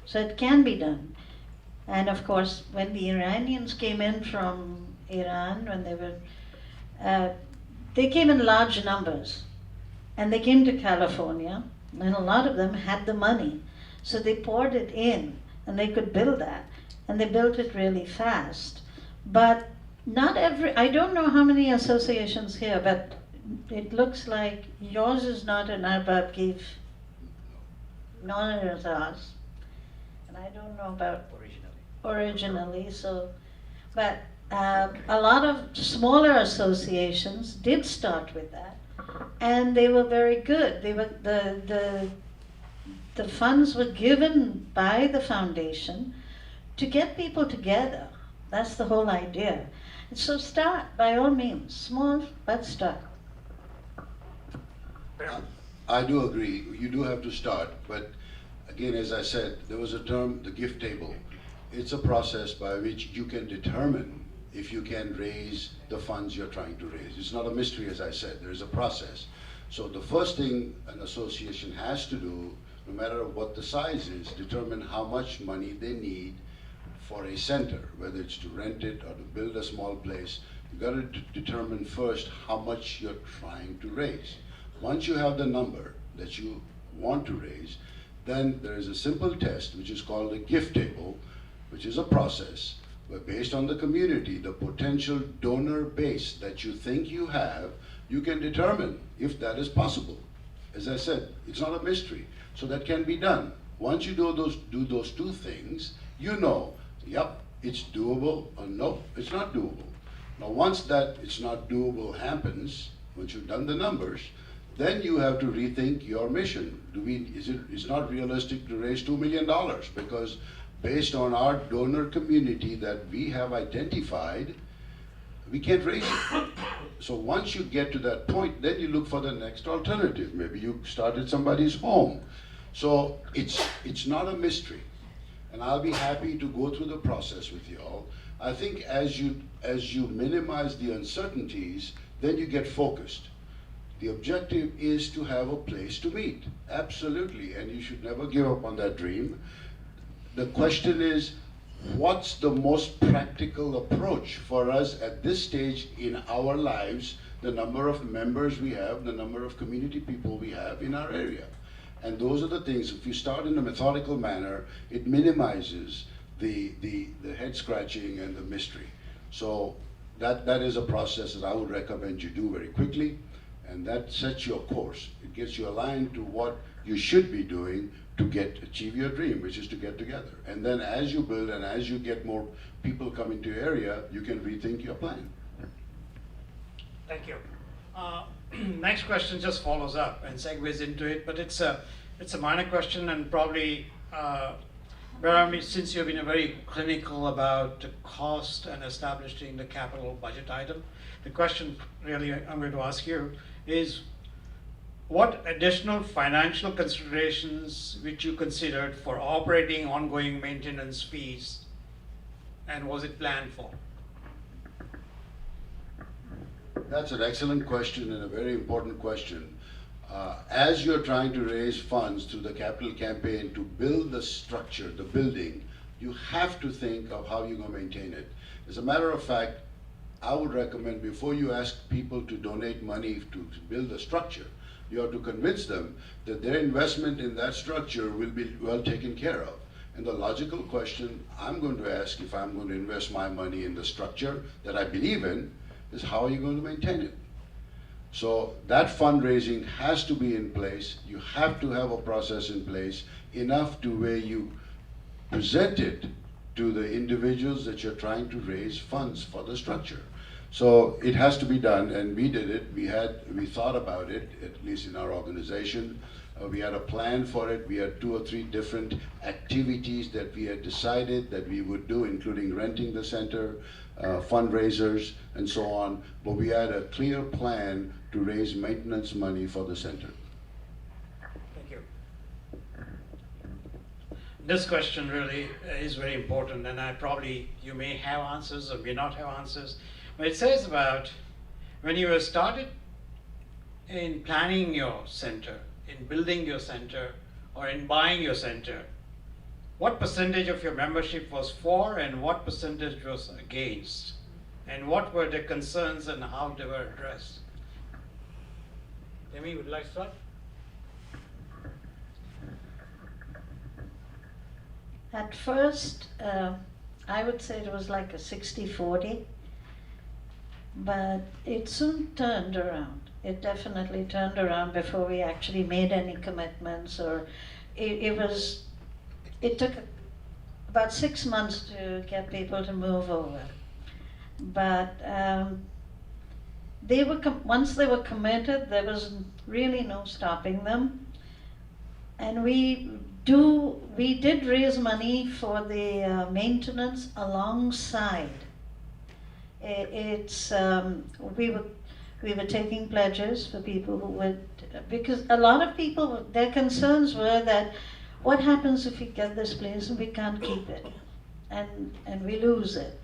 So it can be done. And of course, when the Iranians came in from Iran, when they came in large numbers, and they came to California, and a lot of them had the money. So they poured it in, and they could build that, and they built it really fast. But not every, I don't know how many associations here, but it looks like yours is not an Arbab Give, nor is ours. And I don't know about originally, so, but a lot of smaller associations did start with that, and they were very good. They were the funds were given by the foundation to get people together. That's the whole idea. And so start by all means, small but start. I do agree. You do have to start, but again, as I said, there was a term, the gift table. It's a process by which you can determine if you can raise the funds you're trying to raise. It's not a mystery, as I said. There's a process. So the first thing an association has to do, no matter what the size is, determine how much money they need for a center, whether it's to rent it or to build a small place. You've got to determine first how much you're trying to raise. Once you have the number that you want to raise, then there is a simple test which is called a gift table, which is a process where, based on the community, the potential donor base that you think you have, you can determine if that is possible. As I said, it's not a mystery, so that can be done. Once you do those two things, you know, yep, it's doable, or no, it's not doable. Now, once that it's not doable happens, once you've done the numbers, then you have to rethink your mission. It's not realistic to raise $2 million because based on our donor community that we have identified, we can't raise it. So once you get to that point, then you look for the next alternative. Maybe you start at somebody's home. So it's not a mystery. And I'll be happy to go through the process with you all. I think as you minimize the uncertainties, then you get focused. The objective is to have a place to meet, absolutely, and you should never give up on that dream. The question is, what's the most practical approach for us at this stage in our lives, the number of members we have, the number of community people we have in our area? And those are the things, if you start in a methodical manner, it minimizes the head scratching and the mystery. So that is a process that I would recommend you do very quickly. And that sets your course. It gets you aligned to what you should be doing to achieve your dream, which is to get together. And then as you build and as you get more people coming to your area, you can rethink your plan. Thank you. Next question just follows up and segues into it, but it's a minor question and probably Barami, since you've been very clinical about the cost and establishing the capital budget item, the question really I'm going to ask you is, what additional financial considerations which you considered for operating ongoing maintenance fees, and was it planned for? That's an excellent question and a very important question. As you're trying to raise funds through the capital campaign to build the structure, the building, you have to think of how you're going to maintain it. As a matter of fact, I would recommend before you ask people to donate money to build the structure, you have to convince them that their investment in that structure will be well taken care of. And the logical question I'm going to ask if I'm going to invest my money in the structure that I believe in is, how are you going to maintain it? So that fundraising has to be in place. You have to have a process in place enough to where you present it to the individuals that you're trying to raise funds for the structure. So it has to be done, and we did it. We thought about it, at least in our organization. We had a plan for it. We had 2 or 3 different activities that we had decided that we would do, including renting the center, fundraisers, and so on. But we had a clear plan to raise maintenance money for the center. Thank you. This question really is very important, and you may have answers or may not have answers. But it says about when you were started in planning your center, in building your center, or in buying your center, what percentage of your membership was for and what percentage was against? And what were the concerns and how they were addressed? Amy, would you like to start? At first, I would say it was like a 60-40, but it soon turned around. It definitely turned around before we actually made any commitments, or it took about 6 months to get people to move over. But once they were committed, there was really no stopping them. And we did raise money for the maintenance alongside. We were taking pledges for people who would, because a lot of people, their concerns were that, what happens if we get this place and we can't keep it, and we lose it?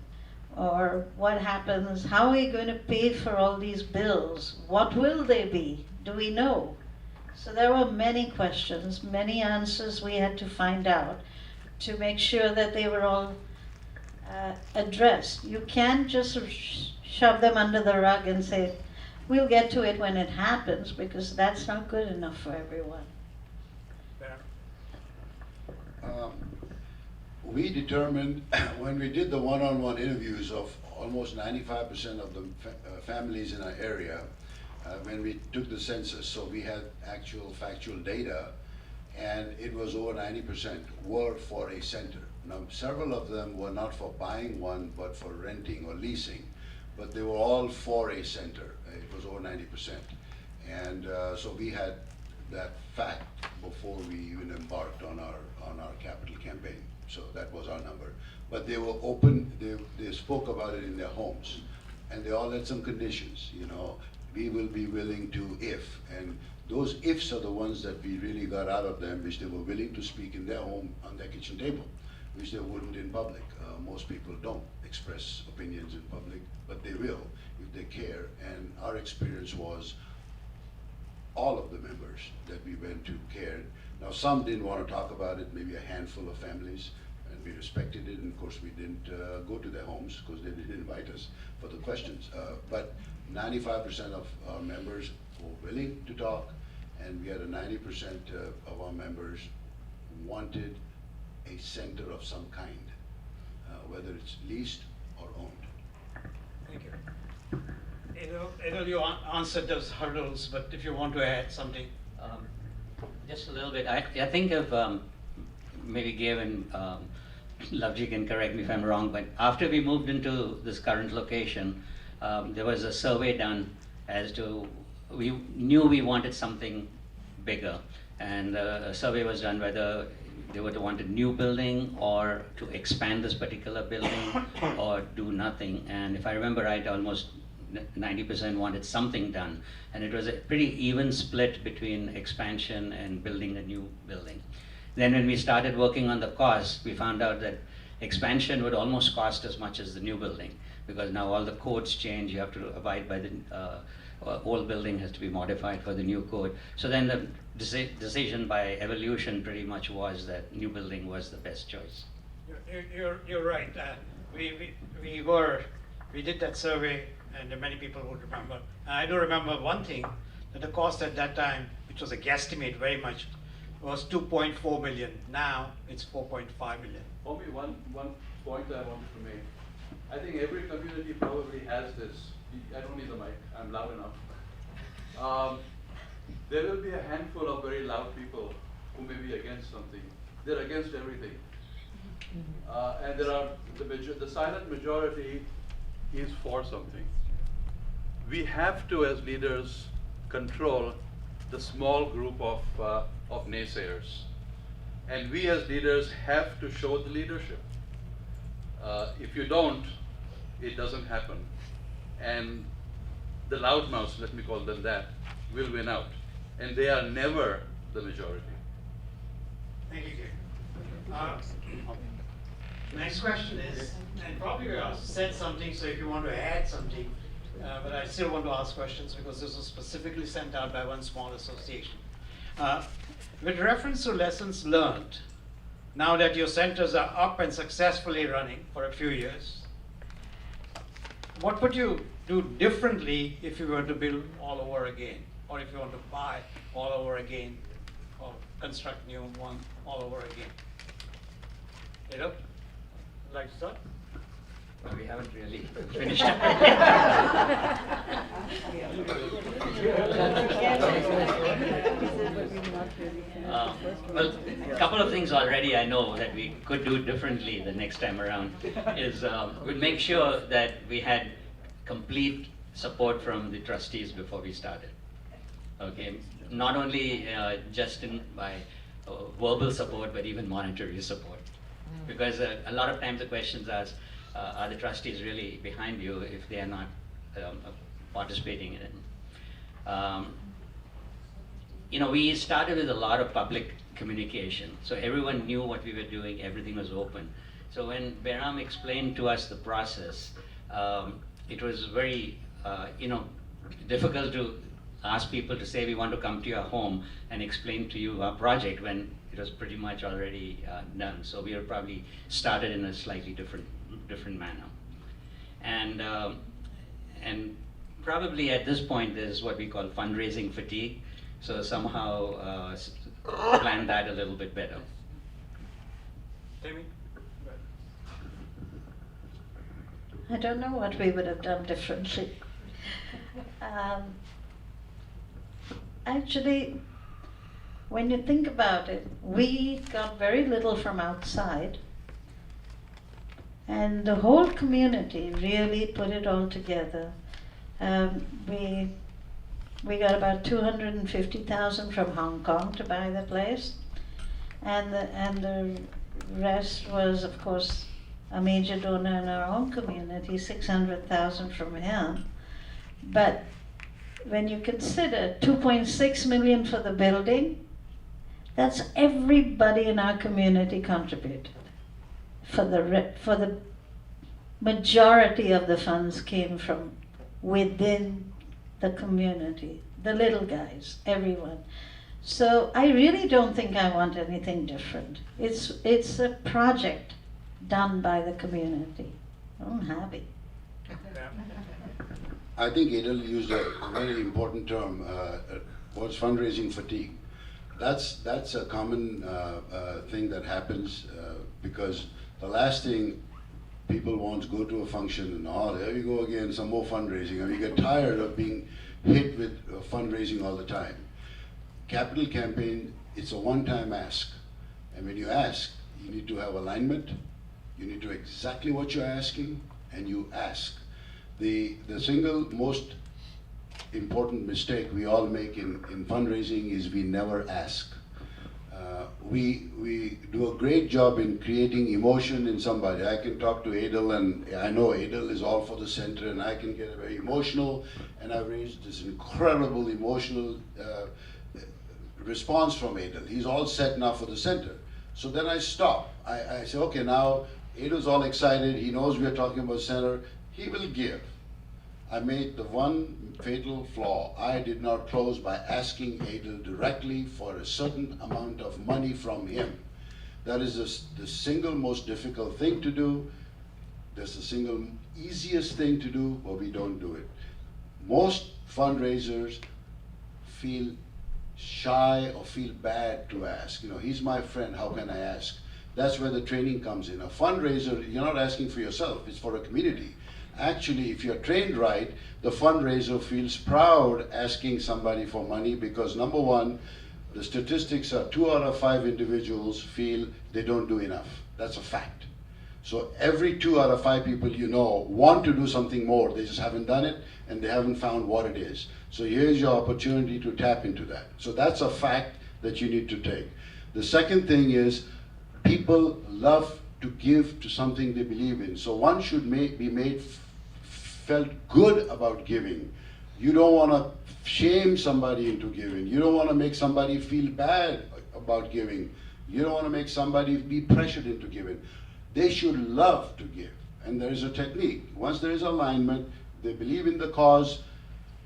Or what happens, how are we going to pay for all these bills? What will they be? Do we know? So there were many questions, many answers we had to find out to make sure that they were all addressed. You can't just shove them under the rug and say, we'll get to it when it happens, because that's not good enough for everyone. We determined when we did the one-on-one interviews of almost 95% of the families in our area, when we took the census, so we had actual factual data, and it was over 90% were for a center. Now, several of them were not for buying one, but for renting or leasing, but they were all for a center. It was over 90%. And so we had that fact before we even embarked on our capital campaign. So that was our number. But they were open, they spoke about it in their homes, and they all had some conditions, you know, we will be willing to if, and those ifs are the ones that we really got out of them, which they were willing to speak in their home on their kitchen table, which they wouldn't in public. Most people don't express opinions in public, but they will if they care. And our experience was all of the members that we went to cared. Now, some didn't want to talk about it, maybe a handful of families, and we respected it, and of course we didn't go to their homes because they didn't invite us for the questions. But 95% of our members were willing to talk, and we had a 90% of our members wanted a center of some kind, whether it's leased or owned. Thank you. Edel, you answered those hurdles, but if you want to add something. Just a little bit. I think of maybe Gabe and Lavji can correct me if I'm wrong, but after we moved into this current location, there was a survey done as to, we knew we wanted something bigger, and a survey was done whether they would want a new building or to expand this particular building or do nothing. And if I remember right, almost 90% wanted something done. And it was a pretty even split between expansion and building a new building. Then when we started working on the cost, we found out that expansion would almost cost as much as the new building, because now all the codes change, you have to abide by the old building has to be modified for the new code. So then the decision by evolution pretty much was that new building was the best choice. You're right. We did that survey, and many people would remember. And I do remember one thing, that the cost at that time, which was a guesstimate very much, was 2.4 million. Now it's 4.5 million. Only one point I wanted to make. I think every community probably has this. I don't need the mic, I'm loud enough. There will be a handful of very loud people who may be against something. They're against everything. And there are, the silent majority is for something. We have to, as leaders, control the small group of naysayers. And we as leaders have to show the leadership. If you don't, it doesn't happen. And the loudmouths, let me call them that, will win out. And they are never the majority. Thank you, Jay. Next question is, and probably you said something, so if you want to add something, but I still want to ask questions because this was specifically sent out by one small association. With reference to lessons learned, now that your centers are up and successfully running for a few years, what would you do differently if you were to build all over again? Or if you want to buy all over again, or construct new one all over again? Edo, like to start? Well, we haven't really finished. Well, a couple of things already I know that we could do differently the next time around is we'd make sure that we had complete support from the trustees before we started. Okay, not only just by verbal support, but even monetary support. Because a lot of times the questions are the trustees really behind you if they are not participating in it? You know, we started with a lot of public communication, so everyone knew what we were doing, everything was open. So when Behram explained to us the process, it was very, difficult to ask people to say we want to come to your home and explain to you our project when it was pretty much already done. So we were probably started in a slightly different manner. And probably at this point there's what we call fundraising fatigue. So somehow plan that a little bit better. Tammy? I don't know what we would have done differently. Actually, when you think about it, we got very little from outside, and the whole community really put it all together. We got about 250,000 from Hong Kong to buy the place, and the rest was, of course, a major donor in our own community, 600,000 from him. But when you consider 2.6 million for the building, that's everybody in our community contributed. For the majority of the funds came from within the community, the little guys, everyone. So I really don't think I want anything different. It's a project done by the community. I'm happy. I think Adel used a very important term, what's fundraising fatigue. That's a common thing that happens because the last thing people want to go to a function and, oh, there you go again, some more fundraising, and we get tired of being hit with fundraising all the time. Capital campaign, it's a one-time ask. And when you ask, you need to have alignment, you need to know exactly what you're asking, and you ask. The single most important mistake we all make in fundraising is we never ask. We do a great job in creating emotion in somebody. I can talk to Adel, and I know Adel is all for the center, and I can get very emotional, and I've raised this incredible emotional response from Adel. He's all set now for the center. So then I stop. I say, okay, now Adel's all excited. He knows we are talking about center. He will give. I made the one fatal flaw. I did not close by asking Adel directly for a certain amount of money from him. That is the single most difficult thing to do. That's the single easiest thing to do, but we don't do it. Most fundraisers feel shy or feel bad to ask. You know, he's my friend, how can I ask? That's where the training comes in. A fundraiser, you're not asking for yourself, it's for a community. Actually, if you're trained right, the fundraiser feels proud asking somebody for money because number one, the statistics are 2 out of 5 individuals feel they don't do enough. That's a fact. So every 2 out of 5 people you know want to do something more. They just haven't done it and they haven't found what it is. So here's your opportunity to tap into that. So that's a fact that you need to take. The second thing is people love to give to something they believe in. So one should be felt good about giving. You don't want to shame somebody into giving. You don't want to make somebody feel bad about giving. You don't want to make somebody be pressured into giving. They should love to give. And there is a technique. Once there is alignment, they believe in the cause,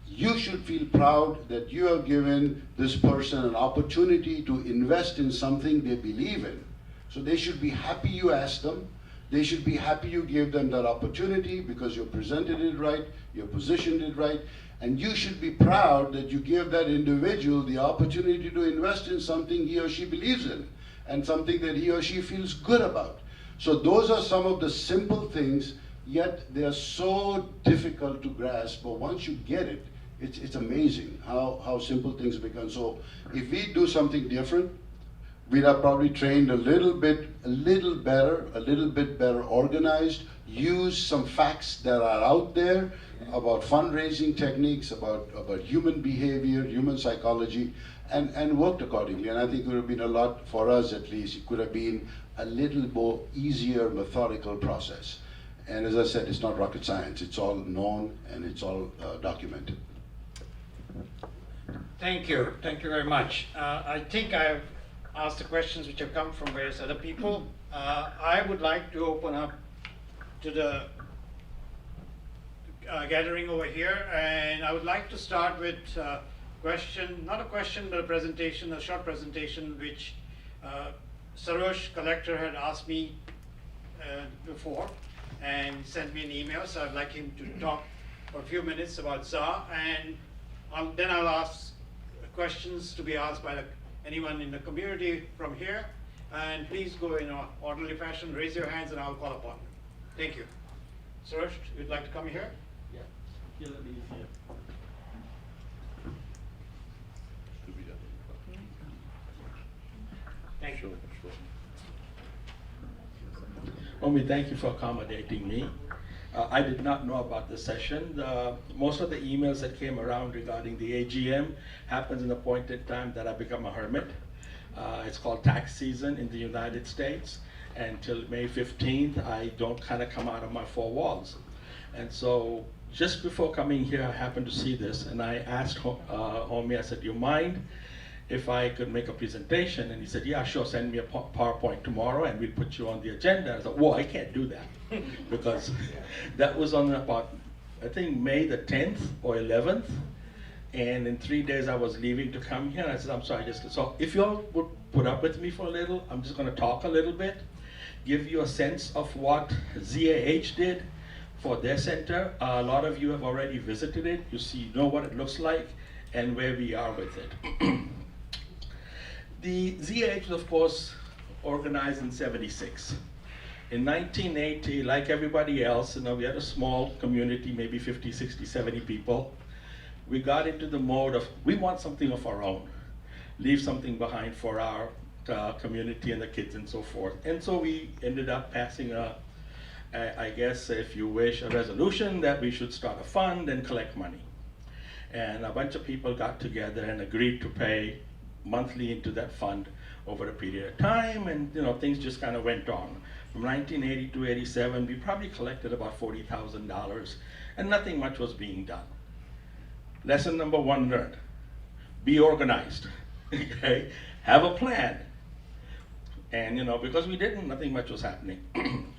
you should feel proud that you have given this person an opportunity to invest in something they believe in. So they should be happy you asked them. They should be happy you gave them that opportunity because you presented it right, you positioned it right, and you should be proud that you gave that individual the opportunity to invest in something he or she believes in and something that he or she feels good about. So those are some of the simple things, yet they are so difficult to grasp, but once you get it, it's amazing how simple things become. So if we do something different, we'd have probably trained a little bit better organized, use some facts that are out there about fundraising techniques, about human behavior, human psychology, and worked accordingly. And I think it would have been a lot, for us at least, it could have been a little more easier, methodical process. And as I said, it's not rocket science. It's all known and it's all documented. Thank you. Thank you very much. I think I've asked the questions which have come from various other people. I would like to open up to the gathering over here, and I would like to start with a question, not a question, but a presentation, a short presentation, which Sarosh, collector, had asked me before and sent me an email, so I'd like him to talk for a few minutes about ZA, and then I'll ask questions to be asked by anyone in the community from here, and please go in an orderly fashion, raise your hands, and I'll call upon you. Thank you. Suresh, you'd like to come here? Yeah, here, let me here. Thank you. Omi, thank you for accommodating me. I did not know about this session. Most of the emails that came around regarding the AGM happens in the point in time that I become a hermit. It's called tax season in the United States. And till May 15th, I don't kind of come out of my 4 walls. And so just before coming here, I happened to see this, and I asked Homi, I said, do you mind if I could make a presentation? And he said, yeah, sure, send me a PowerPoint tomorrow and we'll put you on the agenda. I thought, whoa, I can't do that. Because that was on about, I think, May the 10th or 11th. And in 3 days I was leaving to come here. And I said, I'm sorry, so if you all would put up with me for a little, I'm just gonna talk a little bit, give you a sense of what ZAH did for their center. A lot of you have already visited it. You know what it looks like and where we are with it. The ZAH was, of course, organized in '76. In 1980, like everybody else, we had a small community, maybe 50, 60, 70 people. We got into the mode of, we want something of our own, leave something behind for our community and the kids and so forth. And so we ended up passing I guess, if you wish, a resolution that we should start a fund and collect money. And a bunch of people got together and agreed to pay monthly into that fund over a period of time, and things just kind of went on. From 1980 to 87, we probably collected about $40,000, and nothing much was being done. Lesson number 1 learned: be organized. Okay, have a plan. And because we didn't, nothing much was happening.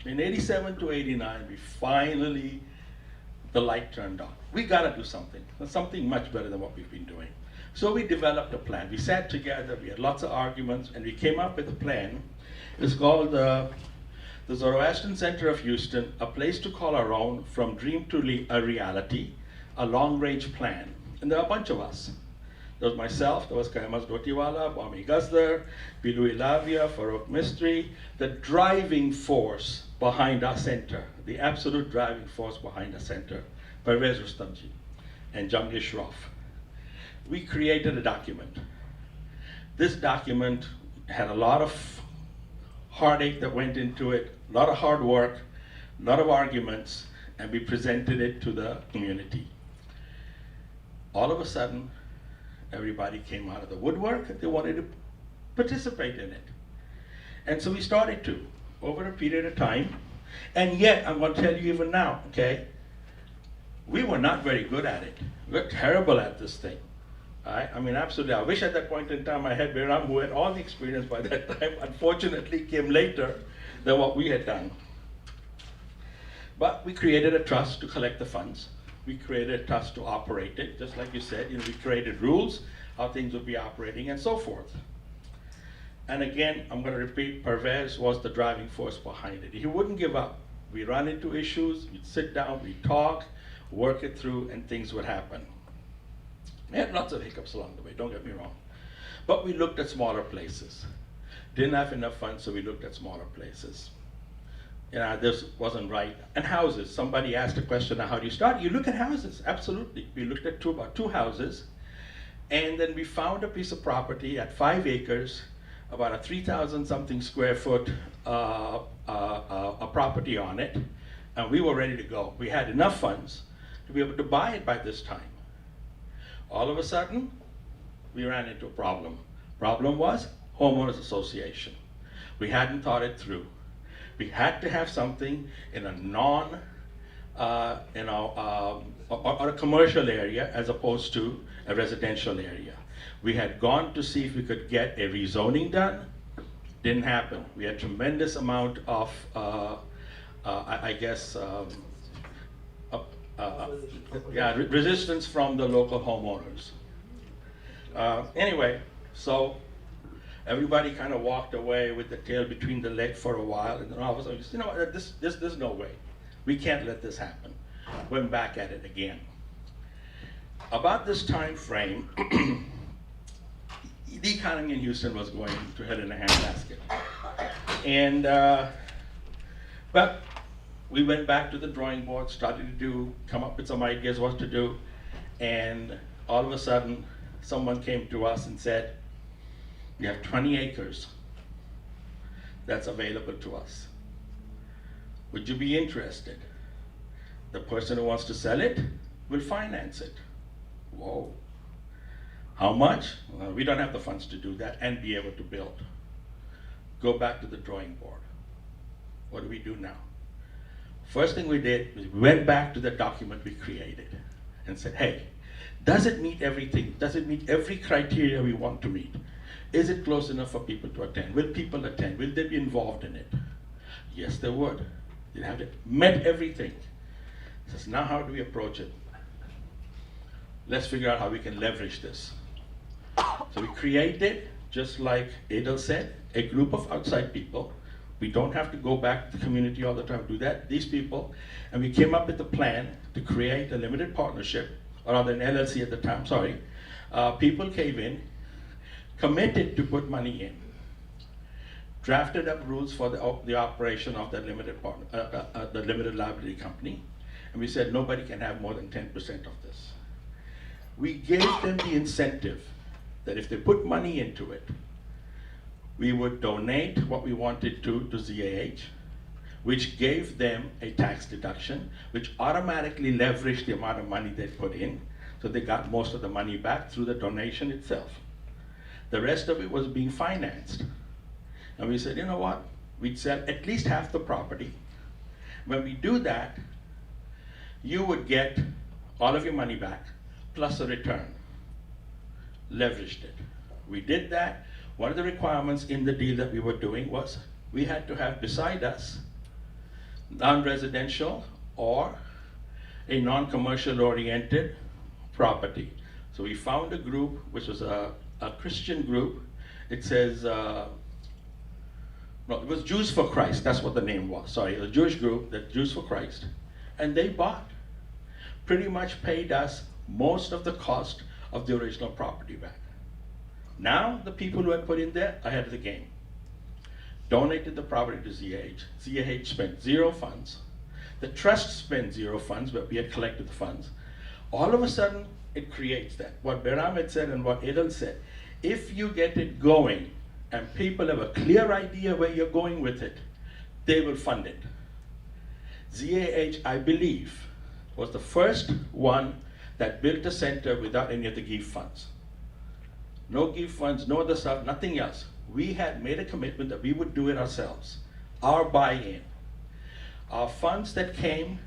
In 87 to 89, we finally, the light turned on. We gotta do something much better than what we've been doing. So we developed a plan. We sat together, we had lots of arguments, and we came up with a plan. It's called the Zoroastrian Center of Houston, a place to call our own, from dream to a reality, a long-range plan. And there are a bunch of us. There was myself, there was Kaimas Dotiwala, Bami Gazler, Bilui Lavia, Farokh Mistry, the driving force behind our center, the absolute driving force behind our center, Parvez Rustamji and Jung Ishroff. We created a document. This document had a lot of heartache that went into it, a lot of hard work, a lot of arguments, and we presented it to the community. All of a sudden, everybody came out of the woodwork and they wanted to participate in it. And so we started to, over a period of time. And yet, I'm going to tell you even now, okay, we were not very good at it. We're terrible at this thing. I mean, absolutely. I wish at that point in time I had Behram, who had all the experience by that time. Unfortunately, came later than what we had done. But we created a trust to collect the funds. We created a trust to operate it, just like you said. We created rules, how things would be operating, and so forth. And again, I'm going to repeat, Parvez was the driving force behind it. He wouldn't give up. We run into issues, we'd sit down, we'd talk, work it through, and things would happen. We had lots of hiccups along the way, don't get me wrong. But we looked at smaller places. Didn't have enough funds, so we looked at smaller places. This wasn't right. And houses, somebody asked a question, how do you start? You look at houses, absolutely. We looked at about two houses, and then we found a piece of property at 5 acres, about a 3,000 something square foot a property on it, and we were ready to go. We had enough funds to be able to buy it by this time. All of a sudden, we ran into a problem. Problem was homeowners association. We hadn't thought it through. We had to have something in a or a commercial area as opposed to a residential area. We had gone to see if we could get a rezoning done. Didn't happen. We had tremendous amount of, resistance from the local homeowners. Anyway, so everybody kind of walked away with the tail between the legs for a while, and then all of a sudden, there's no way. We can't let this happen. Went back at it again. About this time frame, the economy in Houston was going to hell in a handbasket. And, but we went back to the drawing board, started to come up with some ideas what to do, and all of a sudden, someone came to us and said, we have 20 acres that's available to us. Would you be interested? The person who wants to sell it will finance it. Whoa. How much? Well, we don't have the funds to do that and be able to build. Go back to the drawing board. What do we do now? First thing we did was we went back to the document we created and said, hey, does it meet everything? Does it meet every criteria we want to meet? Is it close enough for people to attend? Will people attend? Will they be involved in it? Yes, they would. They have met everything. Says, now how do we approach it? Let's figure out how we can leverage this. So we created, just like Adel said, a group of outside people. We don't have to go back to the community all the time to do that. These people, and we came up with a plan to create a limited partnership, or rather an LLC at the time, sorry. People came in, committed to put money in, drafted up rules for the operation of that the limited liability company, and we said nobody can have more than 10% of this. We gave them the incentive that if they put money into it, we would donate what we wanted to ZAH, which gave them a tax deduction, which automatically leveraged the amount of money they put in, so they got most of the money back through the donation itself. The rest of it was being financed And we said, you know what? We'd sell at least half the property. When we do that, you would get all of your money back plus a return. Leveraged it. We did that. One of the requirements in the deal that we were doing was we had to have beside us non-residential or a non-commercial oriented property. So we found a group, which was a Christian group. It says, no, it was Jews for Christ, that's what the name was. Sorry, a Jewish group, that Jews for Christ. And they bought, pretty much paid us most of the cost of the original property back. Now, the people who had put in there, ahead of the game. Donated the property to ZAH. ZAH spent 0 funds. The trust spent 0 funds, but we had collected the funds. All of a sudden, it creates that. What Behram had said and what Edel said, if you get it going and people have a clear idea where you're going with it, they will fund it. ZAH, I believe, was the first one that built a center without any of the GIF funds. No GIF funds, no other stuff, nothing else. We had made a commitment that we would do it ourselves, our buy-in. Our funds that came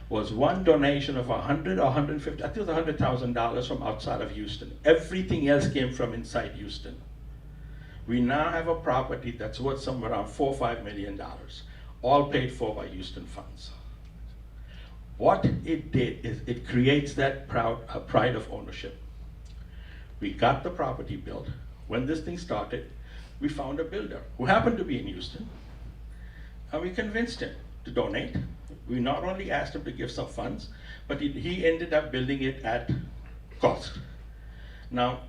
was one donation of 100 or 150, I think it was $100,000 from outside of Houston. Everything else came from inside Houston. We now have a property that's worth somewhere around $4 or $5 million, all paid for by Houston funds. What it did is it creates that pride of ownership. We got the property built. When this thing started, we found a builder who happened to be in Houston, and we convinced him to donate. We not only asked him to give some funds, but he ended up building it at cost. Now,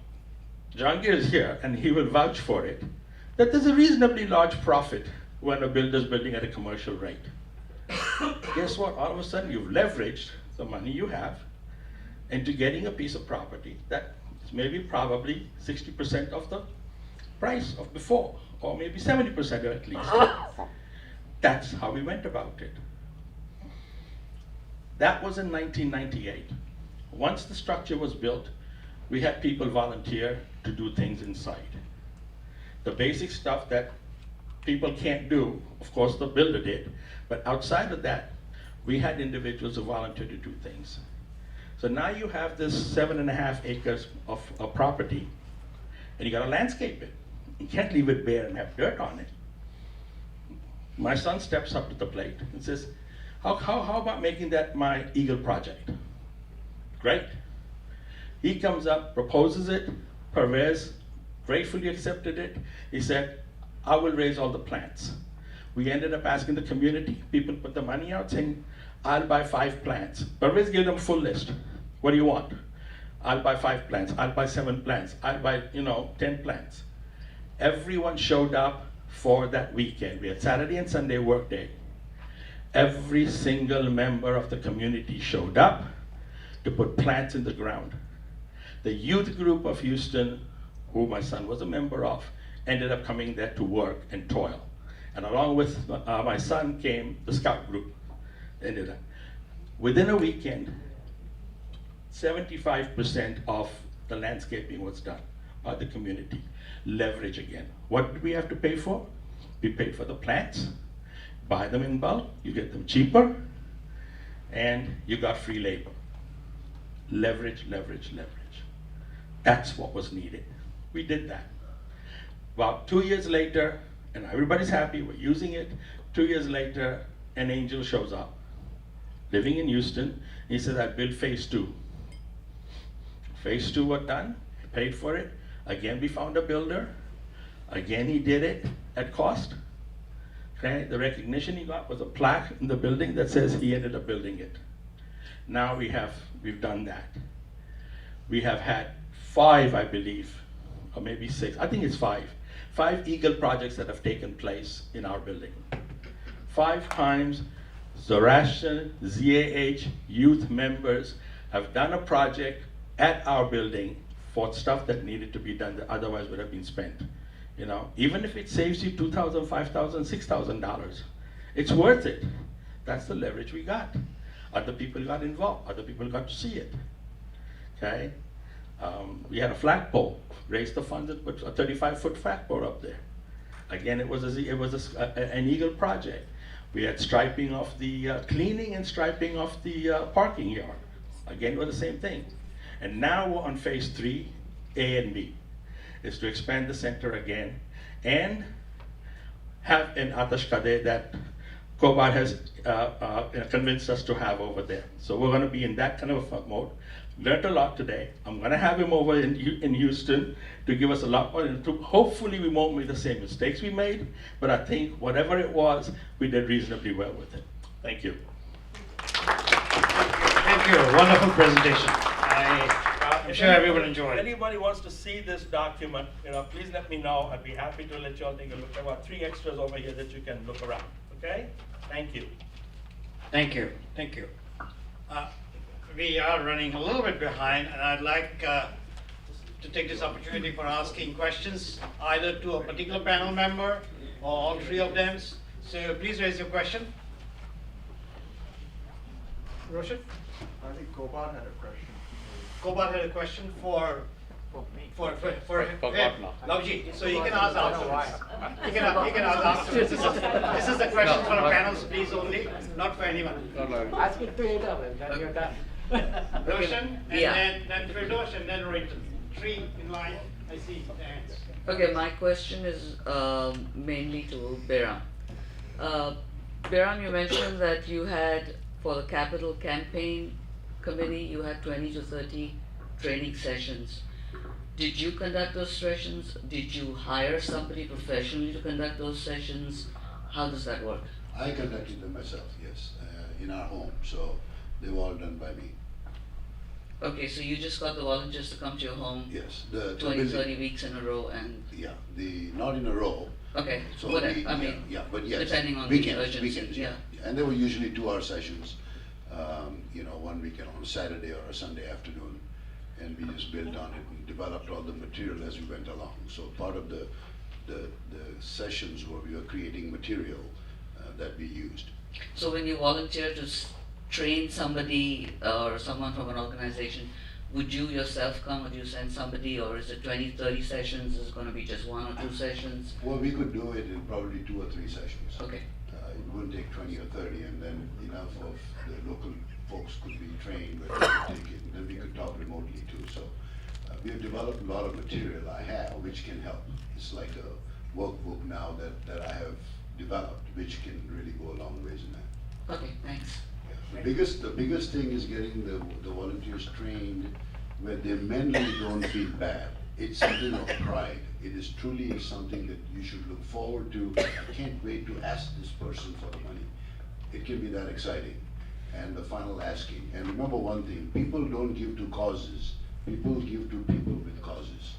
Jahangir is here, and he will vouch for it, that there's a reasonably large profit when a builder is building at a commercial rate. Guess what? All of a sudden, you've leveraged the money you have into getting a piece of property that is maybe probably 60% of the price of before, or maybe 70% at least. That's how we went about it. That was in 1998. Once the structure was built, we had people volunteer to do things inside. The basic stuff that people can't do, of course the builder did, but outside of that, we had individuals who volunteered to do things. So now you have this 7.5 acres of property, and you gotta landscape it. You can't leave it bare and have dirt on it. My son steps up to the plate and says, how about making that my Eagle project? Great. He comes up, proposes it, Pervez gratefully accepted it. He said, I will raise all the plants. We ended up asking the community, people put the money out saying, I'll buy 5 plants. Pervez gave them a full list. What do you want? I'll buy 5 plants, I'll buy 7 plants, I'll buy 10 plants. Everyone showed up for that weekend. We had Saturday and Sunday work day. Every single member of the community showed up to put plants in the ground. The youth group of Houston, who my son was a member of, ended up coming there to work and toil. And along with my son came the scout group. Ended up. Within a weekend, 75% of the landscaping was done by the community. Leverage again. What did we have to pay for? We paid for the plants, buy them in bulk, you get them cheaper, and you got free labor. Leverage, leverage, leverage. That's what was needed. We did that. About 2 years later, and everybody's happy, we're using it. 2 years later, an angel shows up, living in Houston. He says, I built phase 2. Phase 2 was done, paid for it. Again, we found a builder. Again, he did it at cost. Okay, the recognition he got was a plaque in the building that says he ended up building it. Now we've done that. We have had 5, I believe, or maybe 6, I think it's 5 Eagle projects that have taken place in our building. 5 times Zoroastrian, ZAH, youth members have done a project at our building for stuff that needed to be done that otherwise would have been spent. Even if it saves you $2,000, $5,000, $6,000, it's worth it. That's the leverage we got. Other people got involved. Other people got to see it. Okay? We had a flagpole. Raised the funds and put a 35-foot flagpole up there. Again, it was an Eagle project. We had striping of the cleaning and striping of the parking yard. Again, it was the same thing. And now we're on phase 3, A and B, is to expand the center again and have an Atash Kadeh that Kobar has convinced us to have over there. So we're going to be in that kind of a mode. Learned a lot today. I'm going to have him over in Houston to give us a lot more. Hopefully we won't make the same mistakes we made, but I think whatever it was, we did reasonably well with it. Thank you. Thank you. Wonderful presentation. I'm sure everyone enjoyed If it. anybody wants to see this document, please let me know. I'd be happy to let you all take a look. There are 3 extras over here that you can look around. Okay? Thank you. Thank you. Thank you. We are running a little bit behind, and I'd like to take this opportunity for asking questions either to a particular panel member or all 3 of them. So please raise your question. Roshan? I think Kobar had a question. Kobar had a question for me. for Forgot now. Lavji, so you can ask afterwards. You can ask afterwards. This is the question for the panels, please only, not for anyone. Ask it later, then you're done. Roshan, and Yeah. then Firdosh, and then Rohit. 3 in line. I see the hands. Okay, my question is mainly to Behram. Behram, you mentioned that you had, for the capital campaign committee, you had 20 to 30 training sessions. Did you conduct those sessions? Did you hire somebody professionally to conduct those sessions? How does that work? I conducted them myself, yes, in our home, so they were all done by me. Okay, so you just got the volunteers to come to your home Yes, the 20, building- 30 weeks in a row and, Yeah, not in a row. okay, So whatever, we- I mean, yeah, but yes, depending on weekends, the urgency, weekends, yeah. And they were usually 2-hour sessions, one weekend on a Saturday or a Sunday afternoon, and we just built on it and developed all the material as we went along. So part of the sessions where we were creating material that we used. So when you volunteer to train somebody or someone from an organization, would you yourself come, or do you send somebody, or is it 20, 30 sessions? Is it going to be just 1 or 2 sessions? Well, we could do it in probably 2 or 3 sessions. Okay. It wouldn't take 20 or 30, and then enough of the local folks could be trained, but they could take it, and then we could talk remotely too. So we have developed a lot of material I have, which can help. It's like a workbook now that I have developed, which can really go a long ways in that. Okay, thanks. The biggest thing is getting the volunteers trained where they mentally don't feel bad. It's something of pride. It is truly something that you should look forward to. I can't wait to ask this person for the money. It can be that exciting. And the final asking. And remember one thing, people don't give to causes. People give to people with causes.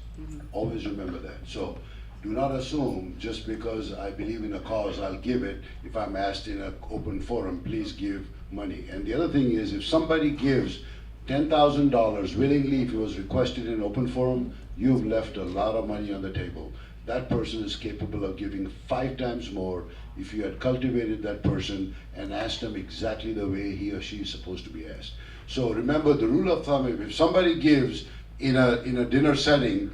Always remember that. So do not assume just because I believe in a cause, I'll give it. If I'm asked in an open forum, please give money. And the other thing is, if somebody gives $10,000 willingly, if it was requested in open forum, you've left a lot of money on the table. That person is capable of giving 5 times more if you had cultivated that person and asked them exactly the way he or she is supposed to be asked. So remember the rule of thumb, if somebody gives in a dinner setting,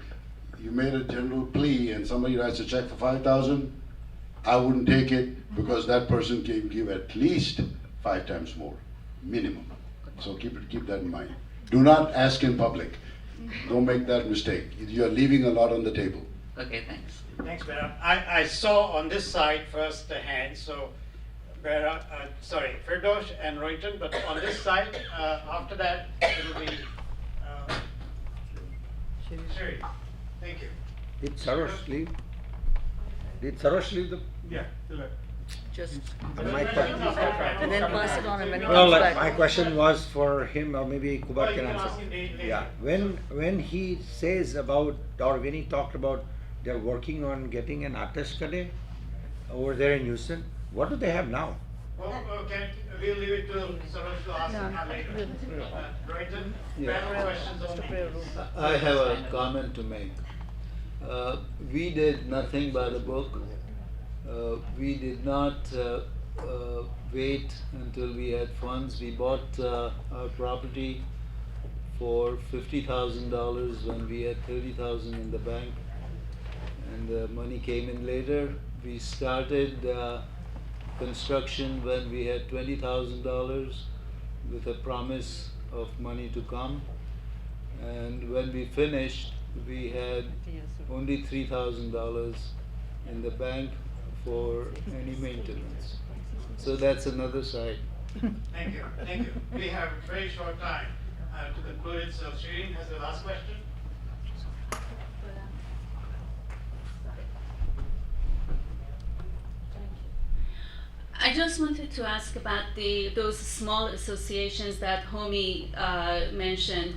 you made a general plea and somebody writes a check for 5,000, I wouldn't take it because that person can give at least 5 times more, minimum. So keep that in mind. Do not ask in public. Don't make that mistake. You're leaving a lot on the table. Okay, thanks. Thanks, Behram. I saw on this side first the hand, so Firdosh and Rohinton, but on this side, after that, it'll be Sherry. Thank you. Did Sarosh leave? Did Sarosh leave the? Yeah. Just, My question. and then pass it on, and when he Well, comes back. my question was for him, or maybe Kubar you can can answer. ask him later. Yeah, when he says about, or when he talked about they're working on getting an artist Kadeh over there in Houston, what do they have now? Well, okay, we'll leave it to Sarosh to ask later. Rohinton, panel questions only. I have a comment to make. We did nothing by the book. We did not wait until we had funds. We bought our property for $50,000 when we had $30,000 in the bank. and the money came in later. We started construction when we had $20,000 with a promise of money to come, and when we finished, we had only $3,000 in the bank for any maintenance. So that's another side. Thank you, thank you. We have a very short time to conclude it, so Shireen has the last question. I just wanted to ask about those small associations that Homi mentioned.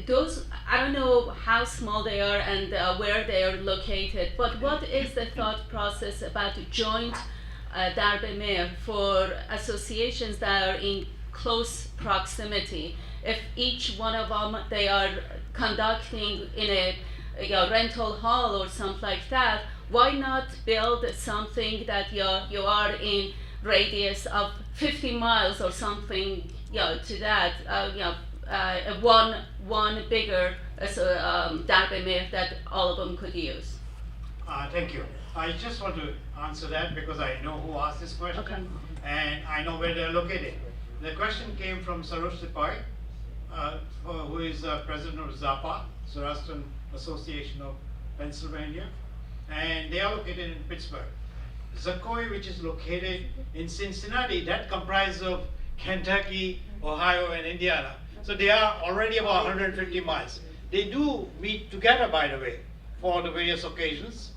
Those, I don't know how small they are and where they are located, but what is the thought process about joint darbe mehr for associations that are in close proximity? If each one of them they are conducting in a rental hall or something like that, why not build something that you are in radius of 50 miles or something, to that, one bigger darbe mehr that all of them could use? Thank you. I just want to answer that because I know who asked this question, Okay. and I know where they're located. The question came from Sarosh Sipai, who is president of ZAPA, Zoroastrian Association of Pennsylvania, and they are located in Pittsburgh. Zakoi, which is located in Cincinnati, that comprises of Kentucky, Ohio, and Indiana. So they are already about 150 miles. They do meet together, by the way, for the various occasions.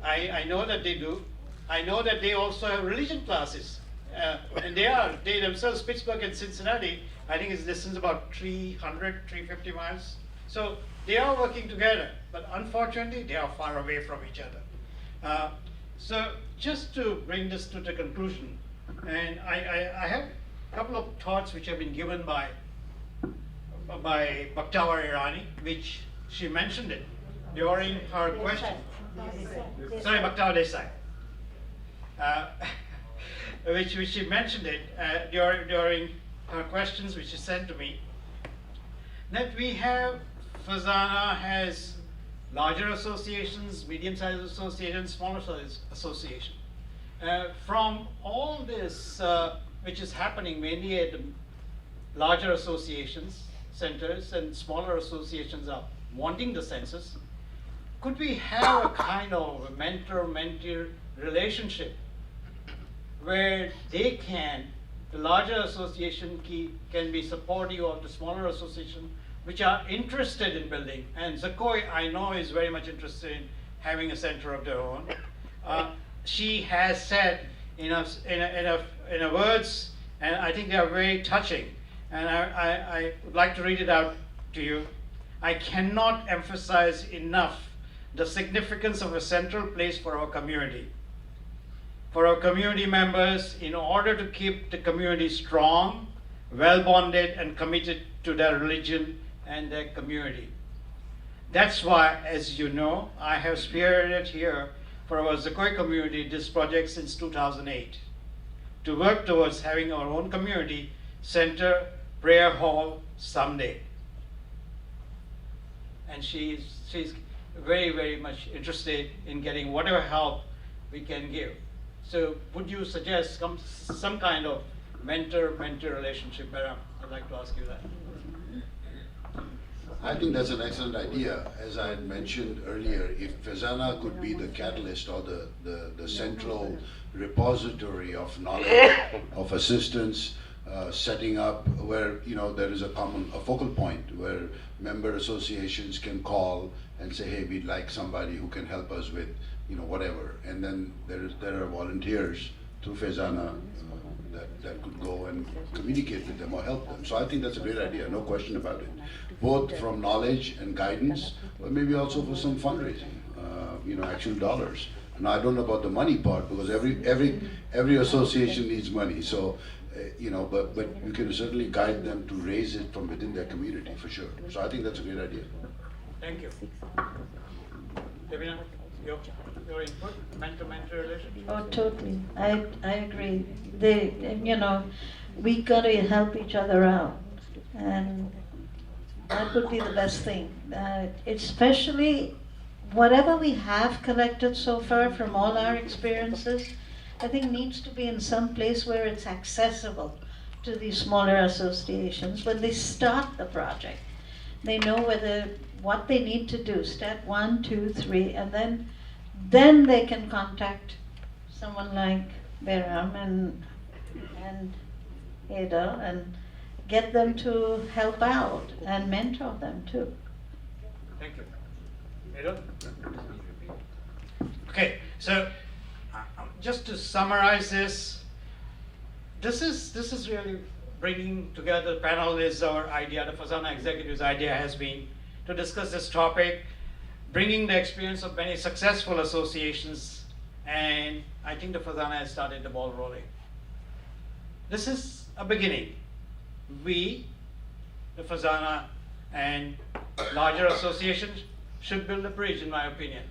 I know that they do. I know that they also have religion classes. And they themselves, Pittsburgh and Cincinnati, I think it's distance about 350 miles. So they are working together, but unfortunately they are far away from each other. So just to bring this to the conclusion, and I have a couple of thoughts which have been given by Bhaktavar Irani, which she mentioned it during her question. Sorry, Bhaktavar Desai. Which she mentioned it during her questions which she sent to me, that we have, FEZANA has larger associations, medium-sized associations, smaller size associations. From all this which is happening mainly at the larger associations, centers, and smaller associations are wanting the census, could we have a kind of a mentor-mentee relationship where the larger association can be supportive of the smaller association which are interested in building, and Zakoi I know is very much interested in having a center of their own. She has said in a words, and I think they are very touching, and I would like to read it out to you. I cannot emphasize enough the significance of a central place for our community. For our community members, in order to keep the community strong, well-bonded, and committed to their religion and their community. That's why, as you know, I have spearheaded here for our Zakoi community this project since 2008, to work towards having our own community center, prayer hall someday. And she's very, very much interested in getting whatever help we can give. So would you suggest some kind of mentor-mentee relationship? Madam, I'd like to ask you that. I think that's an excellent idea. As I had mentioned earlier, if FEZANA could be the catalyst or the central repository of knowledge, of assistance, setting up where there is a focal point where member associations can call and say, hey, we'd like somebody who can help us with whatever, and then there are volunteers through FEZANA that could go and communicate with them or help them. So I think that's a great idea, no question about it. Both from knowledge and guidance, but maybe also for some fundraising, actual dollars. Now I don't know about the money part because every association needs money. So, but you can certainly guide them to raise it from within their community for sure. So I think that's a great idea. Thank you. Devina, your input, mentor-mentee relationship? Oh, totally. I agree. We got to help each other out, and that would be the best thing. Especially whatever we have collected so far from all our experiences, I think needs to be in some place where it's accessible to these smaller associations when they start the project. They know what they need to do, step 1, 2, 3, and then they can contact someone like Behram and Ada and get them to help out and mentor them too. Thank you. Ada? Okay, so just to summarize this is really bringing together the panel. Is our idea, the FEZANA executive's idea has been to discuss this topic, bringing the experience of many successful associations, and I think the FEZANA has started the ball rolling. This is a beginning. We, the FEZANA and larger associations, should build a bridge, in my opinion,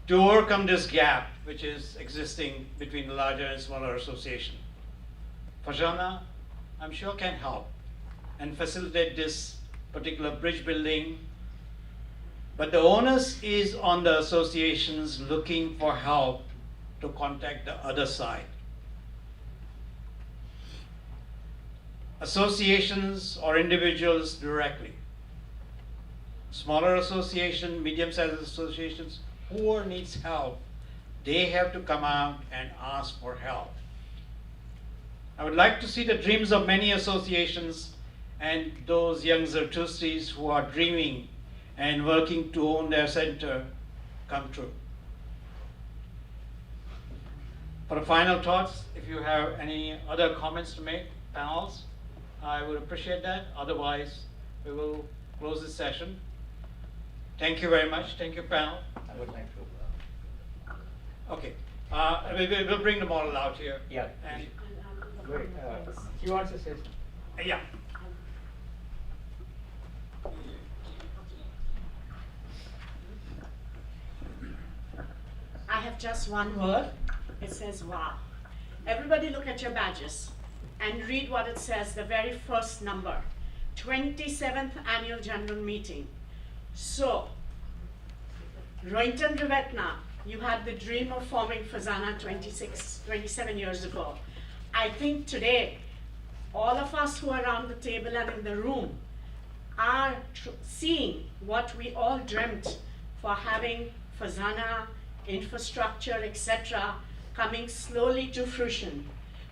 to overcome this gap which is existing between the larger and smaller association. FEZANA, I'm sure, can help and facilitate this particular bridge building, but the onus is on the associations looking for help to contact the other side. Associations or individuals directly. Smaller associations, medium-sized associations, whoever needs help, they have to come out and ask for help. I would like to see the dreams of many associations and those young Zaratustris who are dreaming and working to own their center come true. For the final thoughts, if you have any other comments to make, panels, I would appreciate that. Otherwise, we will close this session. Thank you very much. Thank you, panel. I would like to. Okay. We'll bring the model out here. Yeah. And, Wait, he wants to say something. yeah. I have just one word. It says wow. Everybody look at your badges and read what it says, the very first number. 27th Annual General Meeting. So, Rohinton Rivetna, you had the dream of forming FEZANA 27 years ago. I think today, all of us who are around the table and in the room are seeing what we all dreamt for having FEZANA, infrastructure, etc., coming slowly to fruition.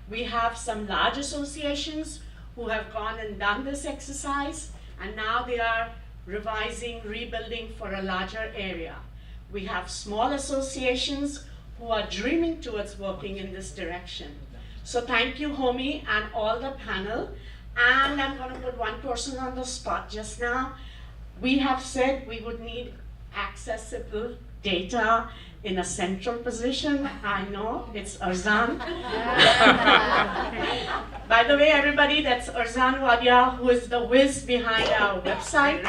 We have some large associations who have gone and done this exercise, and now they are revising, rebuilding for a larger area. We have small associations who are dreaming towards working in this direction. So thank you, Homi, and all the panel. And I'm going to put one person on the spot just now. We have said we would need accessible data in a central position. I know, it's Arzan. By the way, everybody, that's Arzan Wadia, who is the whiz behind our website.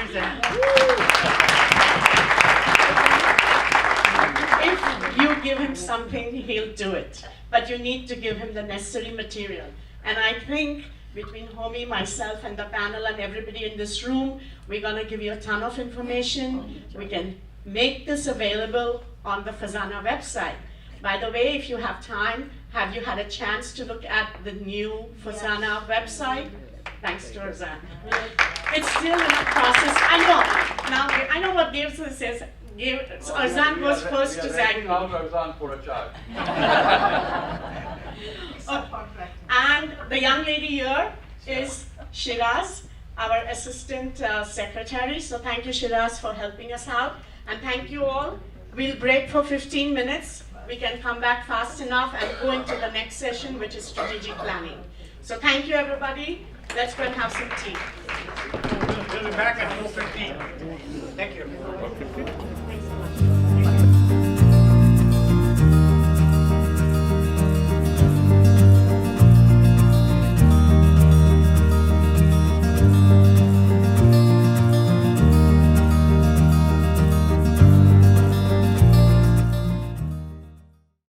If you give him something, he'll do it. But you need to give him the necessary material. And I think between Homi, myself, and the panel, and everybody in this room, we're going to give you a ton of information. We can make this available on the FEZANA website. By the way, if you have time, have you had a chance to look at the new FEZANA website? Thanks to Arzan. It's still in a process. I know. Now, I know what Dave says. So Arzan goes first to Zach. Arzan for a charge. And the young lady here is Shiraz, our assistant secretary. So thank you, Shiraz, for helping us out. And thank you all. We'll break for 15 minutes. We can come back fast enough and go into the next session, which is strategic planning. So thank you, everybody. Let's go and have some tea. We'll be back at 4:15. Thank you.